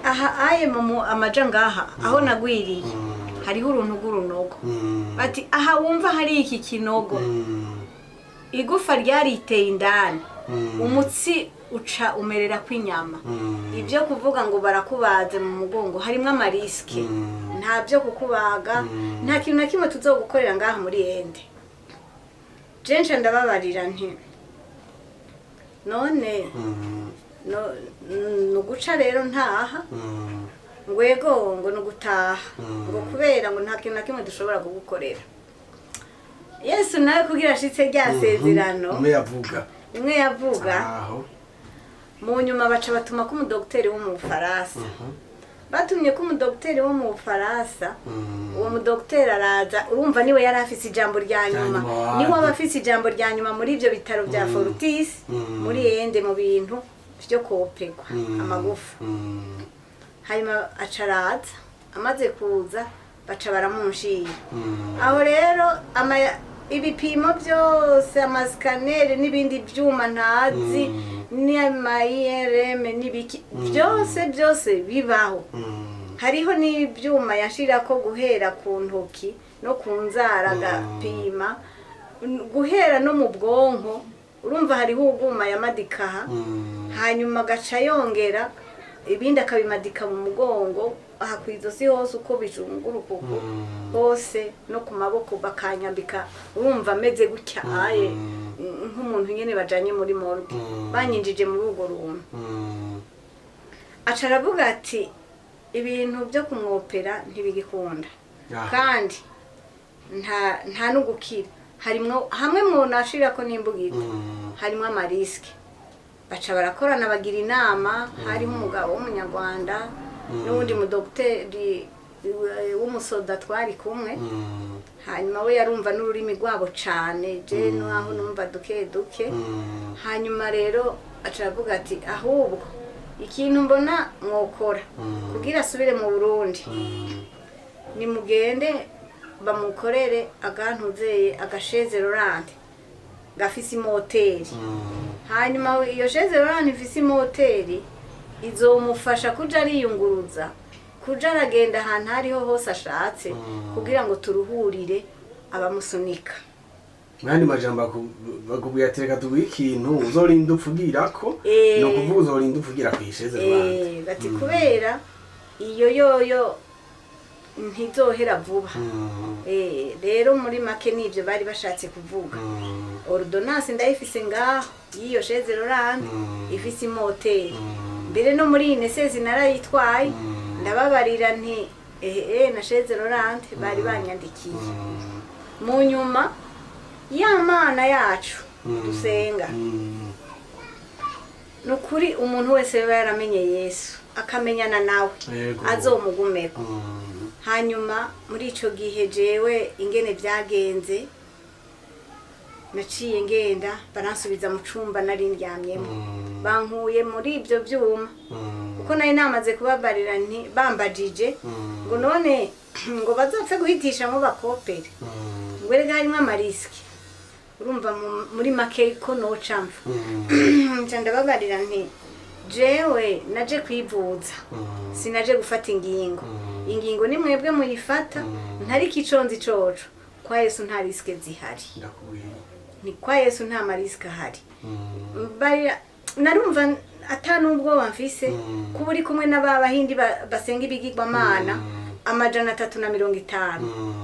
aha aye mu amaja ngaha aho nagwiriye hariho uruntu rw'urunogo. Bati aha wumva hari iki kinogo. Igufa ryariteye indani. Umutsi uca umerera kwinyama. Ibyo kuvuga ngo barakubaze mu mugongo harimo amariske. Nta byo kukubaga, nta kintu na kimwe tuzogukorera ngaha muri ende. Jenje ndababarira nti none no guca rero ntaha ngwego ngo no gutaha ngo kubera ngo nta kintu na kimwe dushobora kugukorera. Yesu nawe kugira ashitse ryasezerano imwe yavuga aho mu nyuma baca batuma ko umudokiteri wo mu Faransa. Batumye ko umudokiteri wo mu Faransa, uwo mudokiteri araza, urumva niwe yari afise ijambo rya nyuma. Niwe abafise ijambo rya nyuma muri ibyo bitaro bya Fortis, muri ende mu bintu byo kopegwa amagufa. Hanyuma acaraza, amaze kuza baca baramunshira. Aho rero ibipimo byose amaskanere n'ibindi byuma ntazi ni IRM n'ibiki byose bibaho. Hariho n'ibyuma yashira ko guhera ku ntoki no ku nzara gapima guhera no mu bwonko. Urumva hariho ubwuma yamadikaha, hanyuma gaca yongera ibindi akabimadika mu mugongo aha kwizosi hose uko bijunguruka uko hose no ku maboko bakanyambika. Urumva ameze gutya aye nk'umuntu nyene bajanye muri morgue banyinjije muri urwo runtu. aca aravuga ati ibintu byo kumwopera ntibigikunda kandi nta no gukira harimwo hamwe mu nashira ko n'imbugita harimwo amarisike baca barakorana bagira inama hariho umugabo w'umunyarwanda n'uwundi mudogiteri w'umusoda twari kumwe hanyuma we yarumva n'ururimi rwabo cane je naho numva duke hanyuma rero aca aravuga ati ahubwo ikintu mbona mwokora kugira asubire mu Burundi nimugende bamukorere agantuzeye agasheze Laurent gafise imoteri hanyuma iyo sheze Laurent ifise imoteri izomufasha kuja ariyunguruza kuja aragenda ahantu hariho hose ashatse kugira ngo turuhurire abamusunika mwandi majambo bakubwira ati reka tuguhe ikintu uzorinda upfugirako no kuvuga uzorinda upfugira kwisheze Laurent bati kubera iyo yoyo ntizohera vuba rero muri make nivyo bari bashatse kuvuga ordonnance ndayifise ngaho yiyo sheze Laurent ifise imoteri mbere no muri inesezi narayitwaye ndababarira nti na sheze Laurent bari banyandikiye mu nyuma y'Imana yacu dusenga nukuri umuntu wese yaramenye Yesu akamenyana nawe azomugumeko hanyuma muri ico gihe jewe ingene byagenze naciye ngenda baransubiza mu cumba nari ndyamyemo bankuye muri ibyo byuma kuko nari namaze kubabarira nti bambajije ngo none ngo bazopfe guhitisha mu bakopere ngo rega harimo amarisiki urumva muri make ko nocamva ndababarira nti jewe naje kwivuza sinaje gufata ingingo ni mwebwe muyifata ntari kiconzi coco kwa Yesu nta risike zihari ni kwa Yesu nta marisike ahari narumva atanubwo bamfise kuba uri kumwe n'abahindi basenga ibigirwamana 350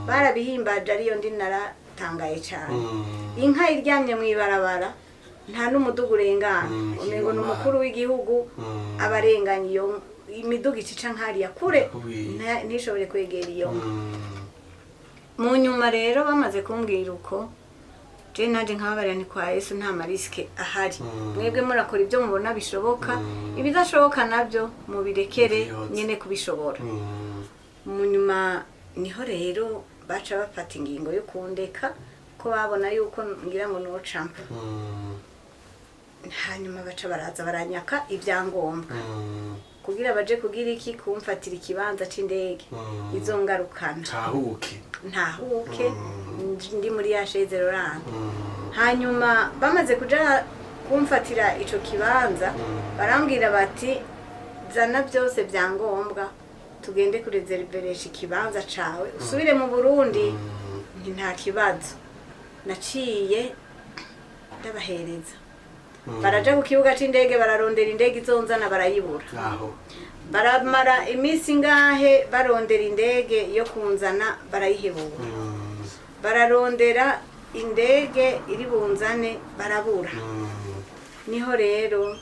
barabihimbaje ariyo ndi naratangaye cyane inka iryamye mu ibarabara nta n'umudugu urengana umengo n'umukuru w'igihugu abarenganye iyo imidugu icica nkariya kure ntishobore kwegera iyo mu nyuma rero bamaze kumbwira uko je naje nkababarira ni kwa Yesu nta marisike ahari mwebwe murakora ibyo mubona bishoboka ibidashoboka nabyo mubirekere nyene kubishobora mu nyuma niho rero baca bafata ingingo yo kundeka ko babona yuko ngira ngo nocampa hanyuma baca baraza baranyaka ibyangombwa kugira baje kugira iki kumfatira ikibanza c'indege izongarukana ntahuke ndi muri ya sheze Laurent hanyuma bamaze kuja kumfatira ico kibanza barambwira bati zana byose byangombwa tugende kureserveresha ikibanza cawe usubire mu Burundi nta kibazo naciye ndabahereza baraja ku kibuga c'indege bararondera indege izonzana barayibura baramara imisi ngahe barondera indege yo kunzana barayihebura bararondera indege iri bunzane barabura niho rero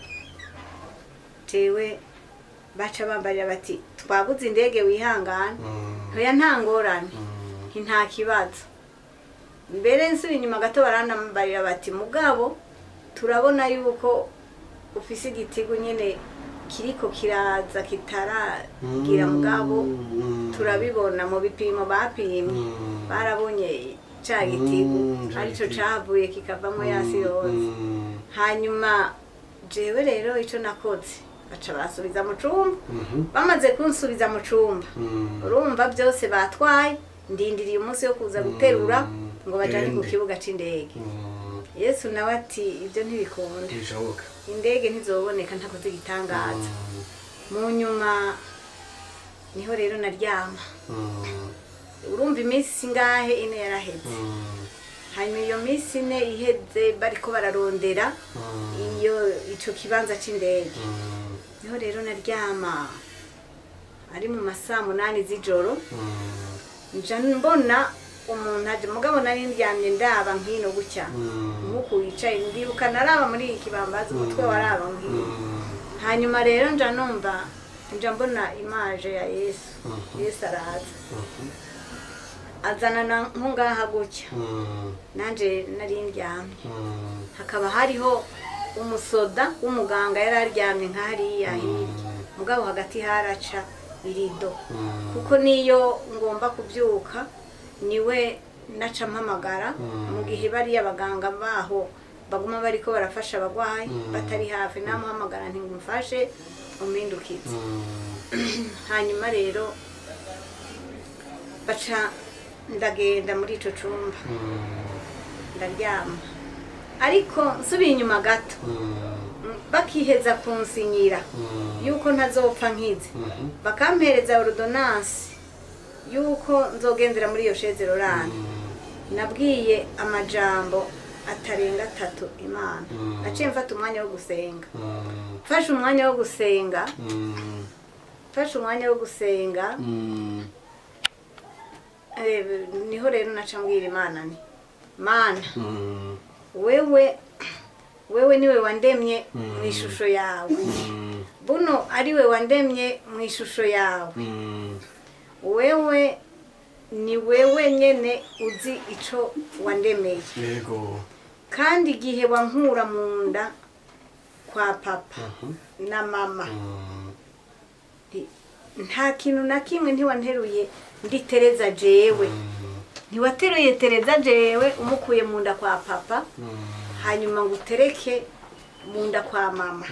tewe baca bambarira bati twabuze indege wihangana hoya ntangorane nta kibazo mbere nsubira inyuma gato baranambarira bati mugabo turabona yuko ufise igitigu nyene kiriko kiraza kitaragira mugabo turabibona mu bipimo bapimye barabonye ca gitigu arico cavuye kikavamo yasi yose hanyuma jewe rero ico nakoze baca basubiza mu cumba bamaze kunsubiza mu cumba urumva byose batwaye ndindiriye umunsi wo kuza guterura ngo bajane ku kibuga c'indege Yesu nawe ati ibyo ntibikunda indege ntizoboneka ntakoze igitangaza mu nyuma niho rero naryama urumva iminsi ngahe ine yaraheze hanyuma iyo minsi ine iheze bariko bararondera ico kibanza c'indege niho rero naryama ari mu masaa 8 z'ijoro nja mbona umuntu aje mugabo nari ndyamye ndaba nkino gutya nkuko wicaye ndibuka naraba muri iki bambaza umutwe waraba nkino hanyuma rero nja numva nja mbona imaje ya Yesu. Yesu araza azanana nko ngaha gutya nanje nari ndyamye hakaba hariho umusoda w'umuganga yari aryamye nk'ahariya hirya mugabo hagati haraca irido kuko niyo ngomba kubyuka niwe naca mpamagara mu gihe bariya abaganga baho baguma bariko barafasha abagwayi batari hafi namuhamagara nti ngumfashe umpindukize hanyuma rero baca ndagenda muri ico cumba ndaryama ariko nsubiye inyuma gato bakiheza kunsinyira yuko ntazopfa nkize bakampereza ordonnance yuko nzogendera muri iyo shezero rani nabwiye amajambo atarenga 3 Imana naciye mfata umwanya wo gusenga fasha umwanya wo gusenga niho rero naca mbwira Imana ni Mana wewe niwe wandemye mu ishusho yawe buno ari we wandemye mu ishusho yawe wewe ni wewe nyene uzi ico wandemeye yego kandi igihe wankura mu nda kwa papa na mama nta kintu na kimwe ntiwanteruye ndi Tereza jewe ntiwateruye Tereza jewe umukuye mu nda kwa papa hanyuma ngo utereke mu nda kwa mama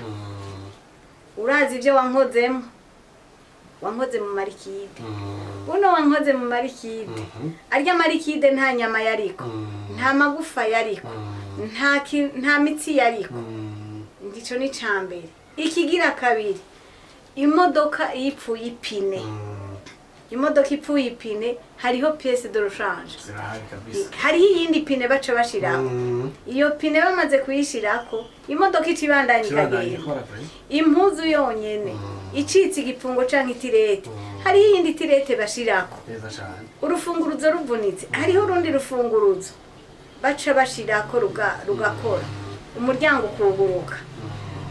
urazi ibyo wankoze mu marikide buno wankoze mu marikide arya marikide nta nyama yariko nta magufa yariko nta mitsi yariko ndico ni cambere ikigira kabiri imodoka ipfuye ipine hariho pièce de rechange hariho iyindi pine baca bashiraho iyo pine bamaze kuyishirako imodoka icibandanya ikagenda impuzu yonyene icitse igipfungo canke itirete hariho iyindi tirete bashirako urufunguruzo ruvunitse hariho urundi rufunguruzo baca bashirako rugakora umuryango ukuguruka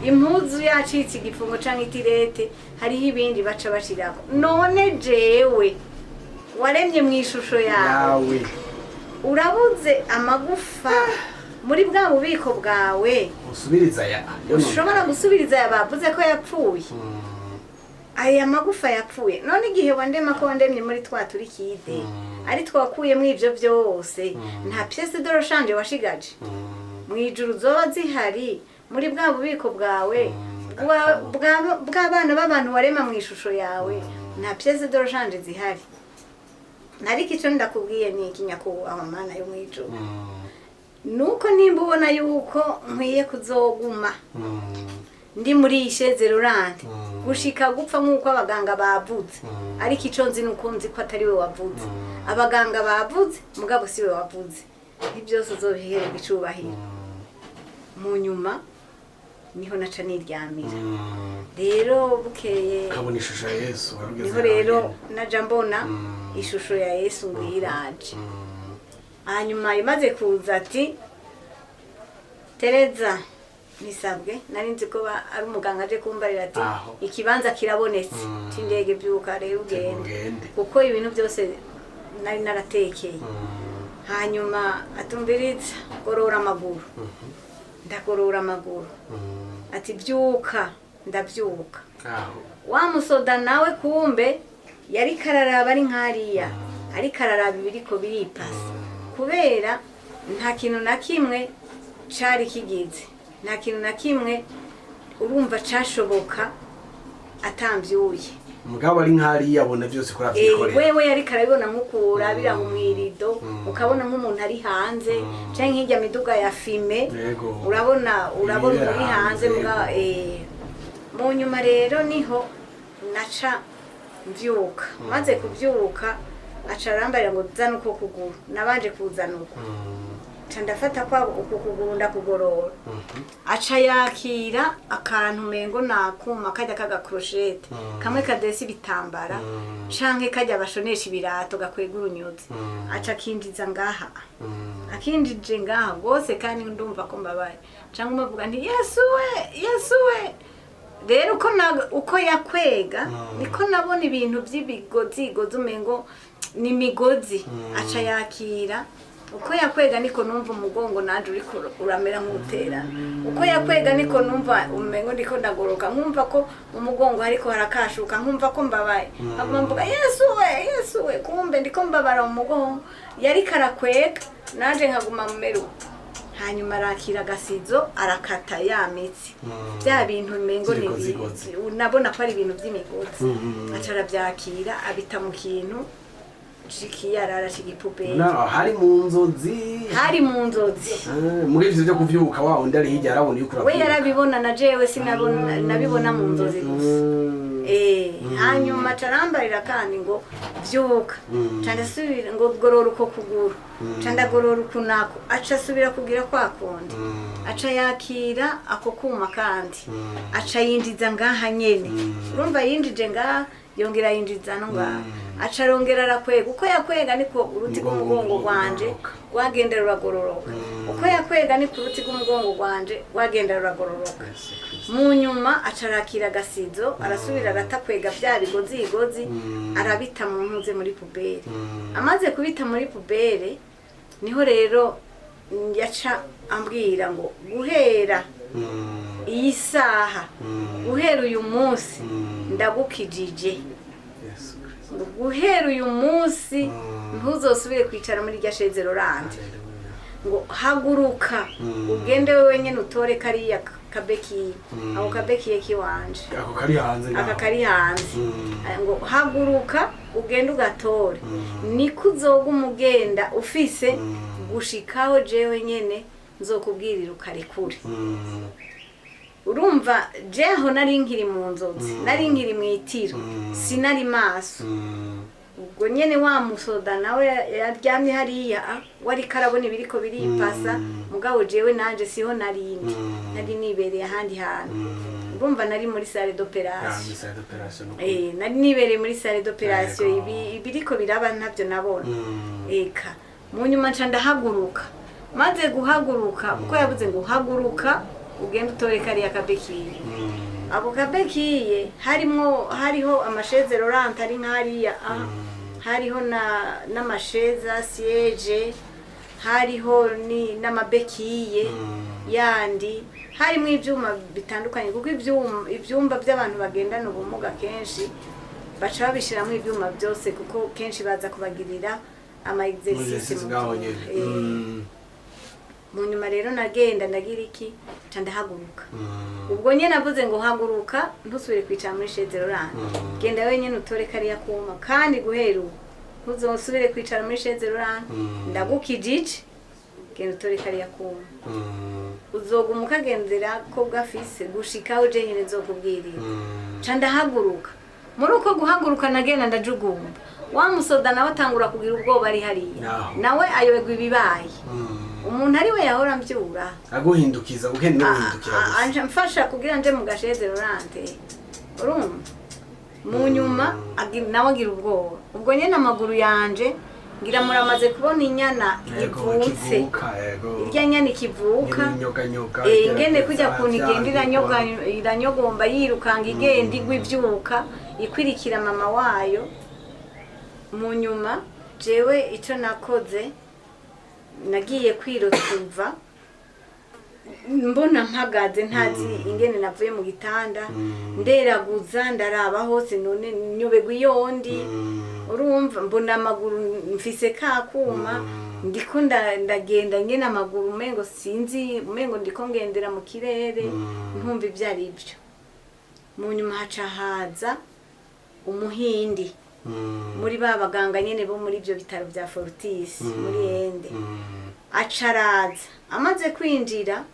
impuzu yacitse igipfungo canke itirete hariho ibindi baca bashirako none jewe waremye mu ishusho yawe urabuze amagufa muri bwa bubiko bwawe ushobora gusubiriza yabavuze ko yapfuye aya magufa yapfuye none igihe wandema ko wandemye muri twa turikide ari twakuyemo ivyo byose nta pièce de rechange washigaje mu ijuru zoba zihari muri bwa bubiko bwawe bw'abana b'abantu warema mu ishusho yawe nta pièce de rechange zihari nariko ico ndakubwiye ni ikinyakubahwa Mana yo mwijuru nuko nimba ubona yuko nkwiye kuzoguma ndi muri iyi shezero randi gushika gupfa nk'uko abaganga bavuze ariko ico nzi nuko nzi ko atari we wavuze abaganga bavuze mugabo si we wavuze ibyose uzobihererwa icubahiro mu nyuma niho naca niryamira rero bukeye kabona ishusho ya Yesu niho rero naja mbona ishusho ya Yesu ngo iraje hanyuma imaze kuza ati Tereza nisabwe nari nzi ko ari umuganga aje kumbarira ati ikibanza kirabonetse cy'indege byuka rero ugende kuko ibintu byose nari naratekeye hanyuma atumbiritsa gorora amaguru ndagorora amaguru ati byuka ndabyuka wa musoda nawe kumbe yari kararaba ari nkariya ari kararaba ibiriko biripasa kubera nta kintu na kimwe cari kigize nta kintu na kimwe urumva cashoboka atamvyuye mugabo ari nkari yabona byose ko avyikorera wewe yari karabibona nk'ukura bira mu mwirido ukabona nk'umuntu ari hanze canke hirya miduga ya fime urabona uri hanze muga mu nyuma rero niho naca mvyuka maze kuvyuka aca arambarira ngo zana uko kuguru nabanje kuzana uko ndafata kwa uko kuguru ndakugorora aca yakira akantu mengo nakuma kajya kaga crochette kamwe kadesi bitambara canke kajya bashonesha ibirato gakwega urunyuzi aca kinjiza ngaha akinjije ngaha gose kandi ndumva ko mbabaye canke umuvuga nti Yesu we rero uko yakwega niko nabona ibintu by'ibigozi umengo ni imigozi aca yakira. Uko yakwega niko numva umugongo nanje uriko uramera nk'uterana. Uko yakwega niko numva umengo ndiko ndagoroka, nkumva ko umugongo hariko harakashuka, nkumva ko mbabaye. Mvuga Yesu we, kumbe ndiko mbabara umugongo. Yari karakwega nanje nkaguma mu meru. Hanyuma arakira agasizo arakata ya mitsi. Bya bintu umengo ni unabona ko ari ibintu by'imigozi. Acara byakira abita mu kintu Shikiyarara shigipuperi. Hari mu nzozi. Muri ivyo byo kuvyuka wa undi ari hirya arabona yuko we yarabibona na jewe sinabona nabibona mu nzozi gusa. Hanyuma carambarira kandi ngo vyuka. Canda subira ngo gorora uko kuguru. Canda gorora ukunako aca subira kugira kwa kundi. Aca yakira ako kuma kandi. Aca yinjiza ngaha nyene. Urumva yinjije ngaha yongera yinjiza no ngaha. Acarongera arakwega. Uko yakwega niko uruti rw'umugongo gwanje rwagendera ruragororoka. Uko yakwega niko uruti rw'umugongo gwanje rwagendera ruragororoka. Mu nyuma acarakira agasizo arasubira aratakwega bya bigozi arabita mu ntuze muri pubere. Amaze kubita muri pubere niho rero yaca ambwira ngo guhera iyi saha guhera uyu munsi ndagukijije. Guhera uyu munsi ntuzosubire kwicara muri rya shezero randi. Ngo haguruka ugende wewe nyene utore kariya kabeki aho kabeki kiwanje ako kari hanze aka kari hanze. Ngo haguruka ugende ugatore niko uzoga umugenda ufise gushikaho jewe nyene nzokubwirira ukarekure. Urumva jeho nari nkiri mu nzozi nari nkiri mwitiro sinari maso. Ubwo nyene wa musoda nawe yaryamye hariya wari karabona ibiriko biripasa mugabo jewe nanje siho narindi nari nibereye ahandi hantu. Urumva nari muri salle d'opération. Nari nibereye muri salle d'opération ibiriko biraba ntavyo nabona. Eka mu nyuma nca ndahaguruka. Maze guhaguruka uko yavuze ngo haguruka ugenda utore kariya kabekiye. Abo kabekiye hariho amasheze Laurent ari nkariya hariho n'amasheza siege hariho n'amabekiye yandi harimo ivyuma bitandukanye kuko ivyumba by'abantu bagendana ubumuga kenshi baca babishiramo ivyuma byose kuko kenshi baza kubagirira ama exercice mu nyuma rero nagenda ndagira iki ca ndahaguruka. Ubwo nyene navuze ngo haguruka ntusubire kwicara muri sheze Laurent genda wenyene utore kariya kuma kandi guhera ntuzosubire kwicara muri sheze Laurent ndagukijije genda utore kariya kuma uzoguma ukagendera ko bwafise gushikaho je nyene nzokubwirira. Ca ndahaguruka muri uko guhaguruka nagenda ndajugumba wa musoda nawe atangura kugira ubwoba ari hariya nawe ayoberwa ibibaye. Umuntu ari we yahora mbyura aguhindukiza ugende guhindukira anje mfasha kugira nje mu gasheze Laurent. Urumva mu nyuma nawe agira ubwoba. Ubwo nyene amaguru yanje ngira muramaze kubona inyana ivutse irya nyana ikivuka ingene kujya kuntu igenda iranyogomba yirukanga igenda igwa ivyuka ikwirikira mama wayo. Mu nyuma jewe ico nakoze nagiye kwirotuva mbona mpagaze ntazi ingene navuye mu gitanda nderaguza ndaraba hose none nyobegwa iyondi. Urumva mbona amaguru mfise kakuma ndiko ndagenda ngene amaguru umengo sinzi umengo ndiko ngendera mu kirere ntumva ivyari byo. Mu nyuma haca haza umuhindi muri babaganga nyene bo muri byo bitaro bya Fortis muri Ende. Acaraza amaze kwinjira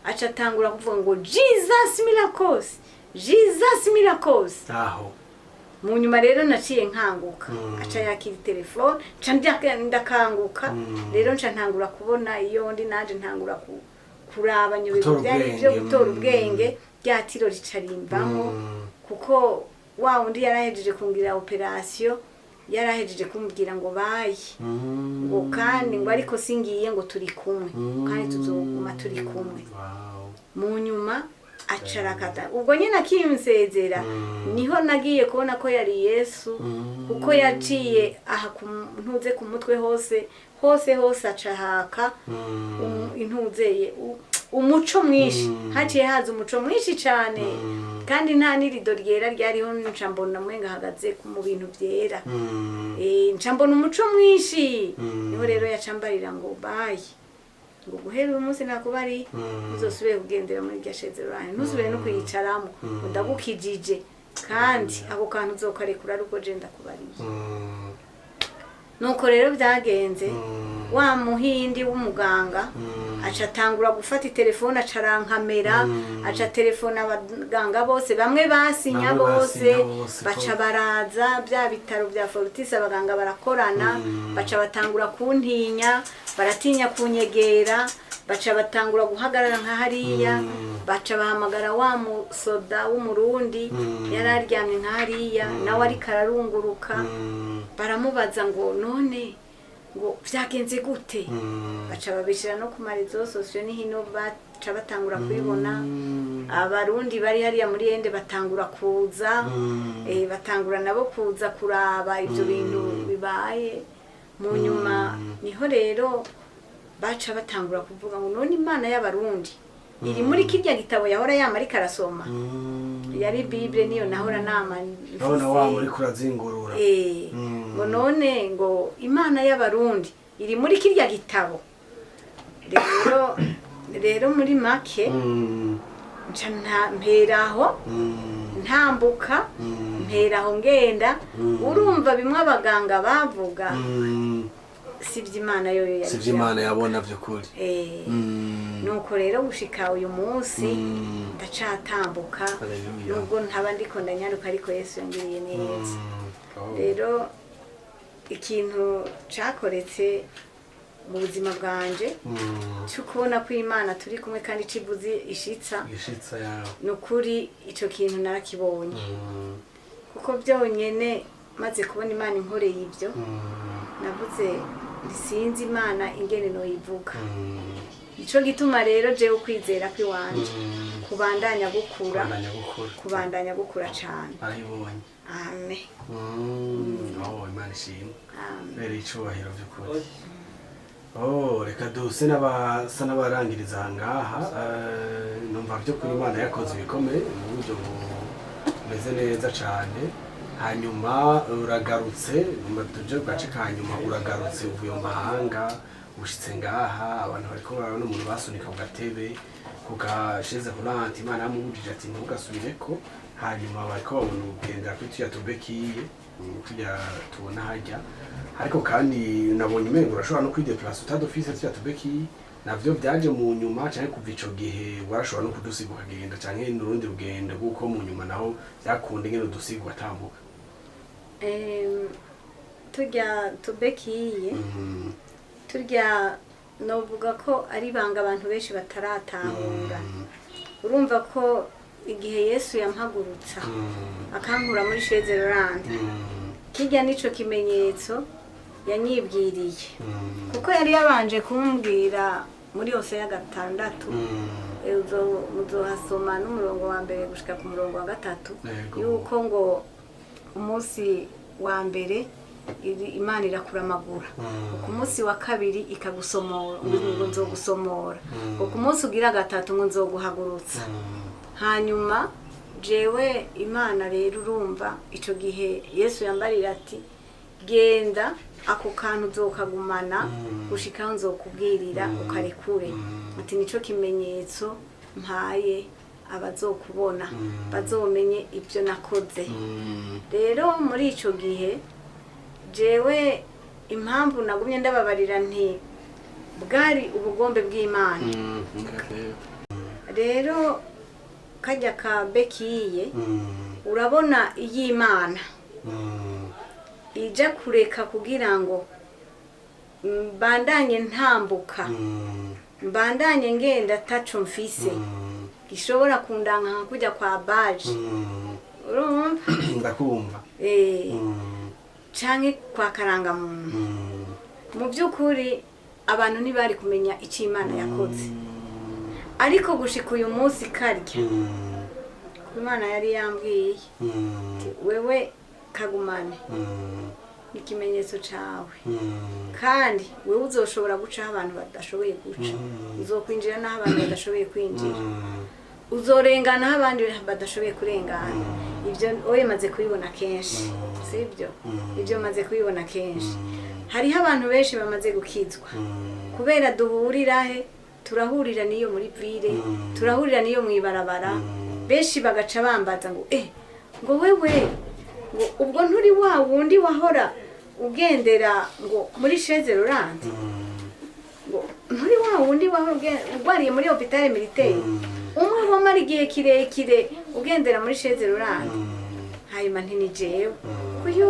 aca tangura kuvuga ngo Jesus miracles aho. Mu nyuma rero naciye nkanguka aca yakira telefone ca ndakanguka rero nca ntangura kubona iyo ndi nanje ntangura kuraba nyobego byari byo gutora ubwenge ryatiro ricarimbamo kuko wa undi yarahejeje kungira operation yarahejeje kumbwira ngo bayi ngo kandi ngo ariko singiye ngo turi kumwe kandi tuzoguma turi kumwe. Mu nyuma acarakata ubwo nyine akimusezera niho nagiye kubona ko yari Yesu kuko yaciye aha ntuze ku mutwe hose acahaka intuzeye umuco mwinshi haciye haza umuco mwinshi cyane kandi nta n'irido ryera ryariho nca mbona mwenga hagaze mu bintu byera nca mbona umuco mwinshi niho rero yacambarira ngo bayi ngo guhera uyu munsi nakubari uzosubire kugendera muri iryo shezerano ntuzubire no kuyicaramo ndagukijije kandi ako kantu uzokarekura ari uko je ndakubariye nuko rero byagenze wa muhindi w'umuganga aca atangura gufata telefone acarankamera aca telefone abaganga bose bamwe basinya bose baca baraza bya bitaro bya Fortis abaganga barakorana baca batangura kuntinya baratinya kunyegera baca batangura guhagarara nka hariya baca bahamagara wa musoda w'umurundi yararyamye nka hariya nawe ariko ararunguruka baramubaza ngo none ngo vyagenze gute baca babishira no ku marezo sosiyo ni hino baca batangura kubibona abarundi bari hariya muri Ende batangura kuza batangura nabo kuza kuraba ivyo bintu bibaye mu nyuma niho rero baca batangura kuvuga ngo none Imana y'abarundi iri muri kirya gitabo yahora yamarika arasoma yari Bible niyo nahora nama none wa muri kurazingurura ngo none ngo Imana y'abarundi iri muri kirya gitabo rero muri make nca mperaho ntambuka mperaho ngenda urumva bimwe abaganga bavuga sivyo Imana yoyo yari sivyo Imana yabona vy'ukuri nuko rero gushika uyu munsi ndacatambuka nubwo ntaba ndiko ndanyaruka ariko Yesu yangiriye neza rero ikintu cakoretse mu buzima bwanje cyo kubona ko Imana turi kumwe kandi civuze ishitsa yawe nukuri ico kintu narakibonye kuko byonyene maze kubona Imana inkoreye ibyo navuze sinzi Imana ingene no yivuga ico gituma rero je ukwizera kwiwanje kubandanya gukura cyane aribonye amen Imana ishimwe amen bere icubahiro by'ukuri reka duse n'abasa n'abarangiriza ahangaha numva byo kuri Imana yakoze ibikomeye mu buryo bumeze neza cyane hanyuma uragarutse tuje gace kanyuma uragarutse uvuye mu mahanga ushitse ngaha abantu bariko barabona umuntu basunika ku gatebe kugasheze kuranti Imana yamubujije ati ntugasubireko hanyuma bariko babona ugendera kuri tuya tubekiye tujya tubona hajya ariko kandi nabonye umengo urashobora no kwideplace utadofise tuya tubekiye navyo byaje mu nyuma cyane kuva ico gihe warashobora no kudusiga ukagenda canke n'urundi rugendo kuko mu nyuma naho byakunde ngene udusiga ugatambuka turya tubekiye turya novuga ko ari banga abantu benshi bataratahura urumva ko igihe Yesu yampagurutsa akankura muri Shezerland kijya nico kimenyetso yanyibwiriye kuko yari yabanje kumbwira muri Hosea 6 muzohasoma n'umurongo wa mbere gushika ku murongo wa 3 yuko ngo umunsi wa mbere Imana irakuramagura ku munsi wa kabiri ikagusomora ngo nzogusomora ku munsi ugira 3 ngo nzoguhagurutsa hanyuma jewe Imana rero urumva ico gihe Yesu yambarira ati genda ako kantu uzokagumana gushikaho nzokubwirira ukarekure ati nico kimenyetso mpaye abazokubona bazomenye ibyo nakoze rero muri ico gihe jewe impamvu nagumye ndababarira nti bwari ubugombe bw'Imana rero kajya ka bekiye urabona iy'Imana ija kureka kugira ngo mbandanye ntambuka mbandanye ngenda taco mfise gishobora kundanka nka kujya kwa baji urumva ndakumva canke kwa karangamuntu mu by'ukuri abantu ntibari kumenya icyo Imana yakoze ariko gushika uyu munsi karya Imana yari yambwiye wewe kagumane ikimenyetso cawe kandi wewe uzoshobora gucaho abantu badashoboye guca uzokwinjira n'aho abantu badashoboye kwinjira uzorengana aho abandi badashoboye kurengana ibyo oye maze kubibona kenshi sibyo ibyo maze kubibona kenshi hariho abantu benshi bamaze gukizwa kubera duhurira he turahurira niyo muri ville turahurira niyo mwibarabara benshi bagaca bambaza ngo ngo wewe ngo ubwo nturi wa wundi wahora ugendera ngo muri chaise roulante ngo nturi wa wundi wahora ugwariye muri hôpital militaire umwe wamara igihe kirekire ugendera muri chaise roulante hanyuma nti jewe kuyo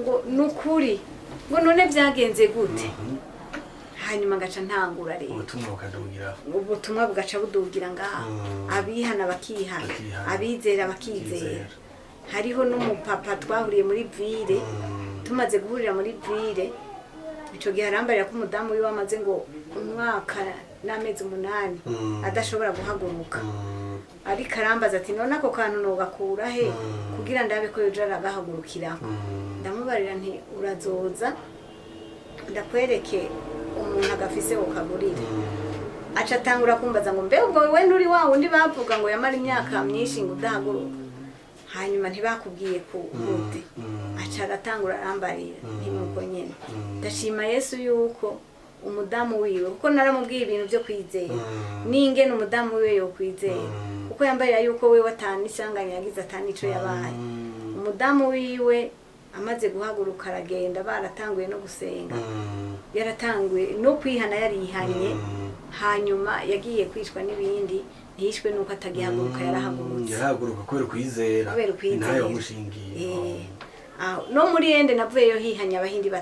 ngo nukuri ngo none byagenze gute hanyuma ngaca ntangura rero ubutumwa bugaca budugira ngaha abihana bakihana abizera bakizera hariho n'umupapa twahuriye muri ville tumaze guhurira muri ville ico gihe arambarira ko umudamu wiwe amaze ngo umwaka n'amezi 8 adashobora guhaguruka ariko arambaza ati none ako kantu nogakura he kugira ndabe ko yoja aragahagurukirako ndamubarira nti urazoza ndakwereke umuntu agafise ukagurira aca atangura kumbaza ngo mbe ubwo wewe nturi wa wundi bavuga ngo yamara imyaka myinshi ngo udahaguruka hanyuma ntibakubwiye ko gute aca agatangura arambarira ntinuko nyene ndashima Yesu yuko umudamu wiwe kuko naramubwiye ibintu byo kwizera n'ingene umudamu wiwe yo kwizera kuko yambarira yuko wewe atani isanganya yagize atani ico yabaye umudamu wiwe amaze guhaguruka aragenda baratanguye no gusenga yaratanguye no kwihana yarihanye hanyuma yagiye kwicwa n'ibindi ntishwe nuko atagihaguruka yarahaguruka kubera kwizera nayo mushingiye no muri ende navuyeyo hihanya abahindi 5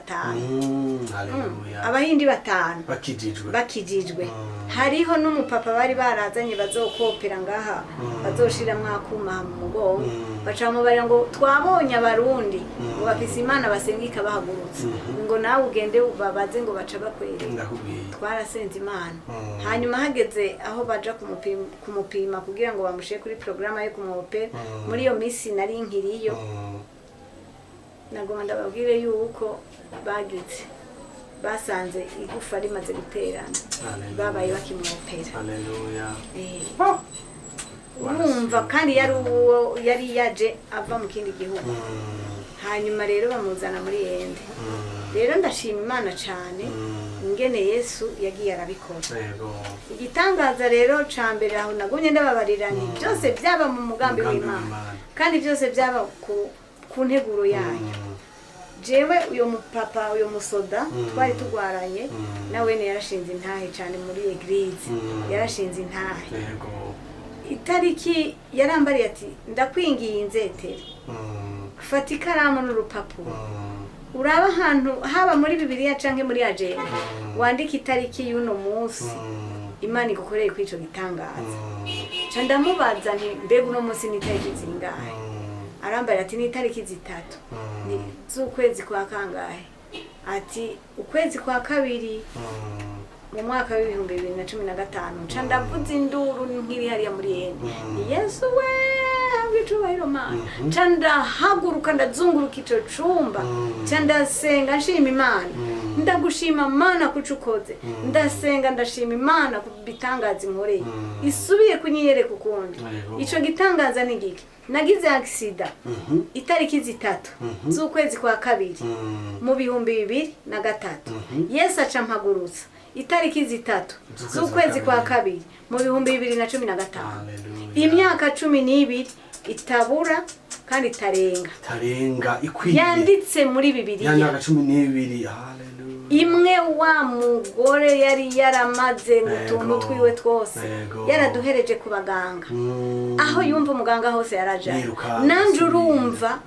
abahindi 5 bakijijwe hariho n'umupapa bari barazanye bazokopera ngaha bazoshiramwo akuma mu mugongo bacamubarira ngo twabonye abarundi ngo bafise Imana basengika bahagurutse ngo nawe ugende ubabaze ngo baca bakwereka twarasenze Imana hanyuma hageze aho baja kumupima kugira ngo bamushe kuri programa yo kumopera muri iyo misi nari nkiriyo nagomba ndababwire yuko bagize basanze igufa rimaze guterana babaye bakimopera urumva kandi yari yaje ava mu kindi gihugu hanyuma rero bamuzana muri ende rero ndashima Imana cyane ingene Yesu yagiye arabikora igitangaza rero cambere aho nagumye ndababarira ni byose byaba mu mugambi w'Imana kandi byose byaba ku nteguro yayo jewe uyo mupapa uyo musoda twari tugwaranye nawe ne yarashinze intahe cyane muri eglise yarashinze intahe itariki yarambariye ati ndakwingiye inzetere fata ikaramu n'urupapuro uraba ahantu haba muri Bibiliya canke muri agenda wandika itariki y'uno munsi Imana igukoreye kwico gitangaza ca ndamubaza nti mbega uno munsi ni itariki zingahe arambara ati ni itariki 3 ni z'ukwezi kwa kangahe ati ukwezi kwa kabiri mu mwaka wa 2015 ca ndavuza induru nkiri hariya muri yene Yesu we abicubahiro Mana ca ndahaguruka ndazunguruka ico cumba ca ndasenga nshima Imana ndagushima Mana kucukoze ndasenga ndashima Imana kubitangaza inkoreye isubiye kunyiyereka ukundi ico gitangaza ni giki nagize accident itariki 3 z'ukwezi kwa kabiri mu 2023 Yesu aca mpagurutsa itariki 3 z'ukwezi kwa kabiri mu 2015 imyaka 12 itabura kandi tarenga ikwiye yanditse muri Bibiliya imyaka 12 haleluya imwe wa mugore yari yaramaze utuntu twiwe twose yaraduhereje ku baganga aho yumva umuganga hose yarajaye nanje urumva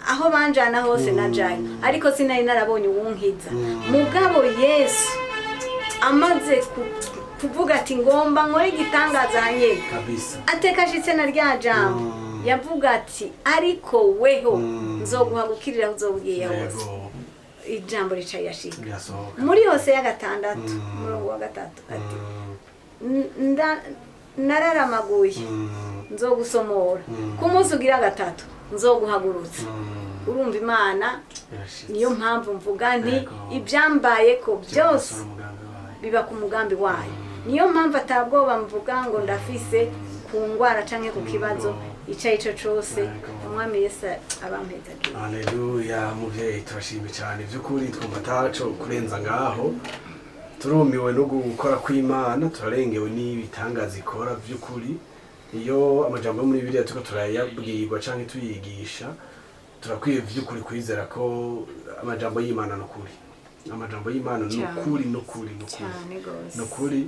aho banjana hose najaye ariko sinari narabonye uwunkiza mugabo Yesu amaze kuvuga ati ngomba nkore igitangaza hanyene kabisa atekashitse na rya jambo yavuga ati ariko weho nzoguhagukirira uzobwiye hose ijambo rica yashika muri hose ya 6 murongo wa 3 ati nararamaguye nzogusomora ku munsi ugira gatatu nzoguhagurutsa urumva Imana niyo mpamvu mvuga nti ibyambaye ko byose biba ku mugambi wayo niyo mpamvu atabwoba mvuga ngo ndafise ku ngwara canke ku kibazo ico cose umwami Yesu abampetagiye. Haleluya muvyeyi turashimye cyane vy'ukuri twumva ataco kurenza ngaho turumiwe no gukora kw'Imana turarengewe n'ibitangaza ikora vy'ukuri iyo amajambo muri Bibiliya tuko turayabwirwa canke tuyigisha turakwiye vy'ukuri kwizera ko amajambo y'Imana n'ukuri amajambo y'Imana n'ukuri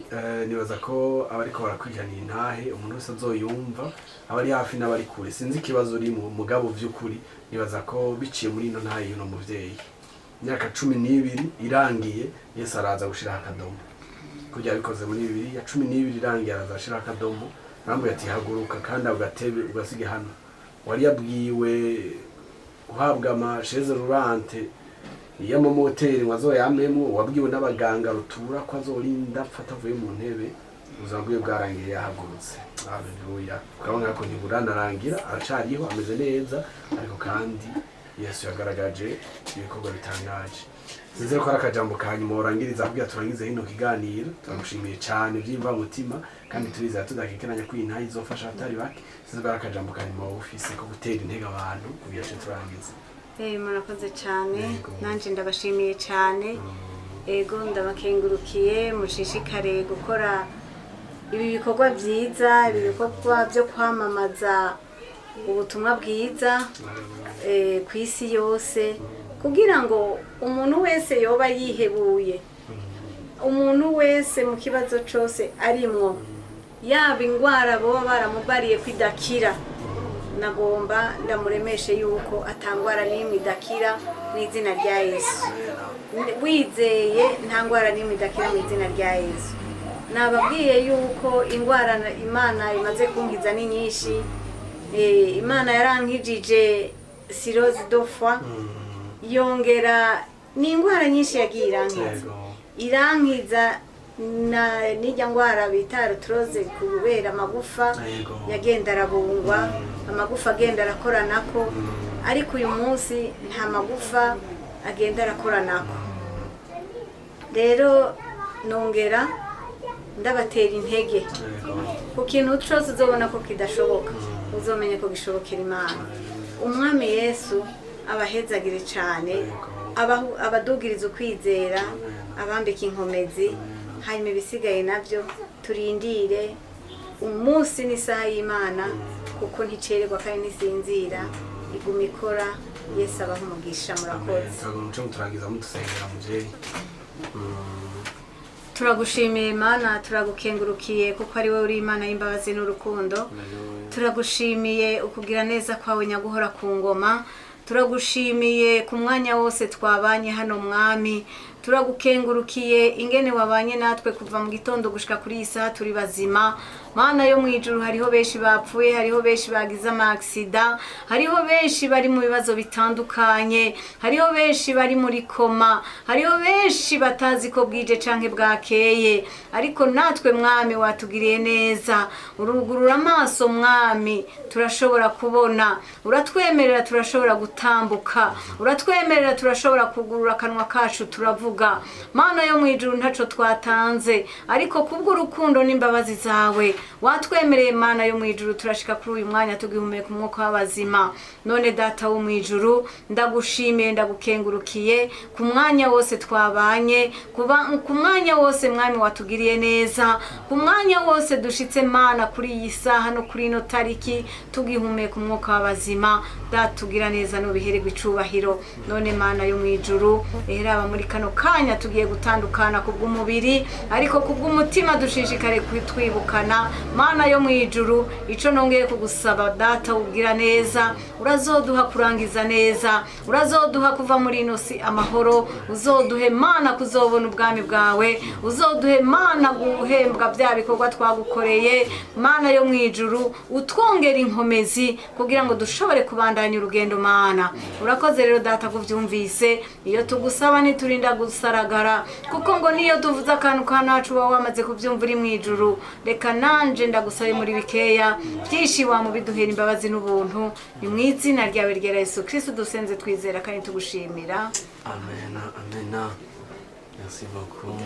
nibaza ko abariko barakwigana intahe umuntu wese azoyumva abari hafi n'abari kure sinzi ikibazo uri mu mugabo vy'ukuri nibaza ko biciye muri ino ntahe y'uno muvyeyi imyaka 12 irangiye Yesu araza gushira akadomo kujya bikoze muri Bibiliya 12 irangiye araza gushira akadomo namwe ati haguruka kandi ugatebe ugasige hano wari yabwiwe uhabwa amasheze rurante y'amamoteri wazoyamemo wabwiwe n'abaganga rutura ko azorinda pfata vuye mu ntebe uzabwiye bwarangiye yahagurutse. Haleluya ukabona ko ntiburanarangira aracariho ameze neza ariko kandi Yesu yagaragaje ibikorwa bitangaje. Sinzira ko arakajambo kanyuma orangiriza abwiye turangize hino kiganiro turamushimiye cyane byimva mutima kandi turiza tudakekeranya ko intayi izofasha atari bake. Sinzira arakajambo kanyuma ufise ko gutera intege abantu kugira cyo turangize. Murakoze cyane nanje ndabashimiye cyane ego ndabakengurukiye mushishikare gukora ibi bikorwa byiza ibi bikorwa byo kwamamaza ubutumwa bwiza ku isi yose kugira ngo umuntu wese yoba yihebuye umuntu wese mu kibazo cyose arimwo yaba ingwara boba baramubariye kwidakira nagomba ndamuremeshe yuko atangwara n'imwe idakira mu izina rya Yesu wizeye ntangwara n'imwe idakira mu izina rya Yesu nababwiye yuko ingwara Imana imaze kungiza ni nyinshi Imana yarankijije cirrhose de foie yongera ni ingwara nyinshi yagiye irankiza na nijya ngwara bita arthrose kubera amagufa yagenda arabungwa amagufa agenda arakoranako ariko uyu munsi nta magufa agenda arakoranako rero nongera ndabatera intege ku kintu cyose uzobona ko kidashoboka uzomenye ko gishobokera Imana umwami Yesu abahezagire cyane abadugiriza ukwizera abambika inkomezi hanyuma ibisigaye nabyo turindire umunsi n'isaha y'Imana kuko nticererwa kandi ntisinzira iguma ikora Yesu abaha umugisha murakoze. Turangiza mudusengera muvyeyi. Turagushimiye Imana turagukengurukiye kuko ari wowe uri Imana y'imbabazi n'urukundo turagushimiye ukugira neza kwawe nyaguhora ku ngoma turagushimiye ku mwanya wose twabanye hano mwami turagukengurukiye ingene wabanye natwe kuva mu gitondo gushika kuri iyi saha turi bazima Mana yo mwijuru hariho benshi bapfuye hariho benshi bagize amaksida hariho benshi bari mu bibazo bitandukanye hariho benshi bari muri koma hariho benshi batazi ko bwije canke bwakeye ariko natwe mwami watugiriye neza urugurura amaso mwami turashobora kubona uratwemerera turashobora gutambuka uratwemerera turashobora kugurura kanwa kacu turavuga Mana yo mwijuru ntaco twatanze ariko kubw'urukundo n'imbabazi zawe watwemereye Mana yo mwijuru turashika kuri uyu mwanya tugihumeka umwuka w'abazima none data wo mwijuru ndagushimiye ndagukengurukiye ku mwanya wose twabanye ku mwanya wose mwami watugiriye neza ku mwanya wose dushitse Mana kuri iyi saha no kuri ino tariki tugihumeka umwuka w'abazima datugira neza no bihererwa icubahiro none Mana yo mwijuru reba muri kano kanya tugiye gutandukana kubw'umubiri ariko kubw'umutima dushishikare kwitwibukana Mana yo mwijuru ico nongeye kugusaba data ugira neza urazoduha kurangiza neza urazoduha kuva muri ino si amahoro uzoduhe Mana kuzobona ubwami bwawe uzoduhe Mana guhembwa bya bikorwa twagukoreye Mana yo mwijuru utwongera inkomezi kugira ngo dushobore kubandanya urugendo Mana urakoze rero data kuvyumvise iyo tugusaba ntiturinda gusaragara kuko ngo niyo tuvuze akantu kanacu uba wamaze kubyumva uri mu ijuru. Reka nanje ndagusabe muri bikeya byinshi wamubiduhera imbabazi n'ubuntu, ni mu izina ryawe ryera Yesu Kristo dusenze twizera kandi tugushimira. Amen. Merci beaucoup.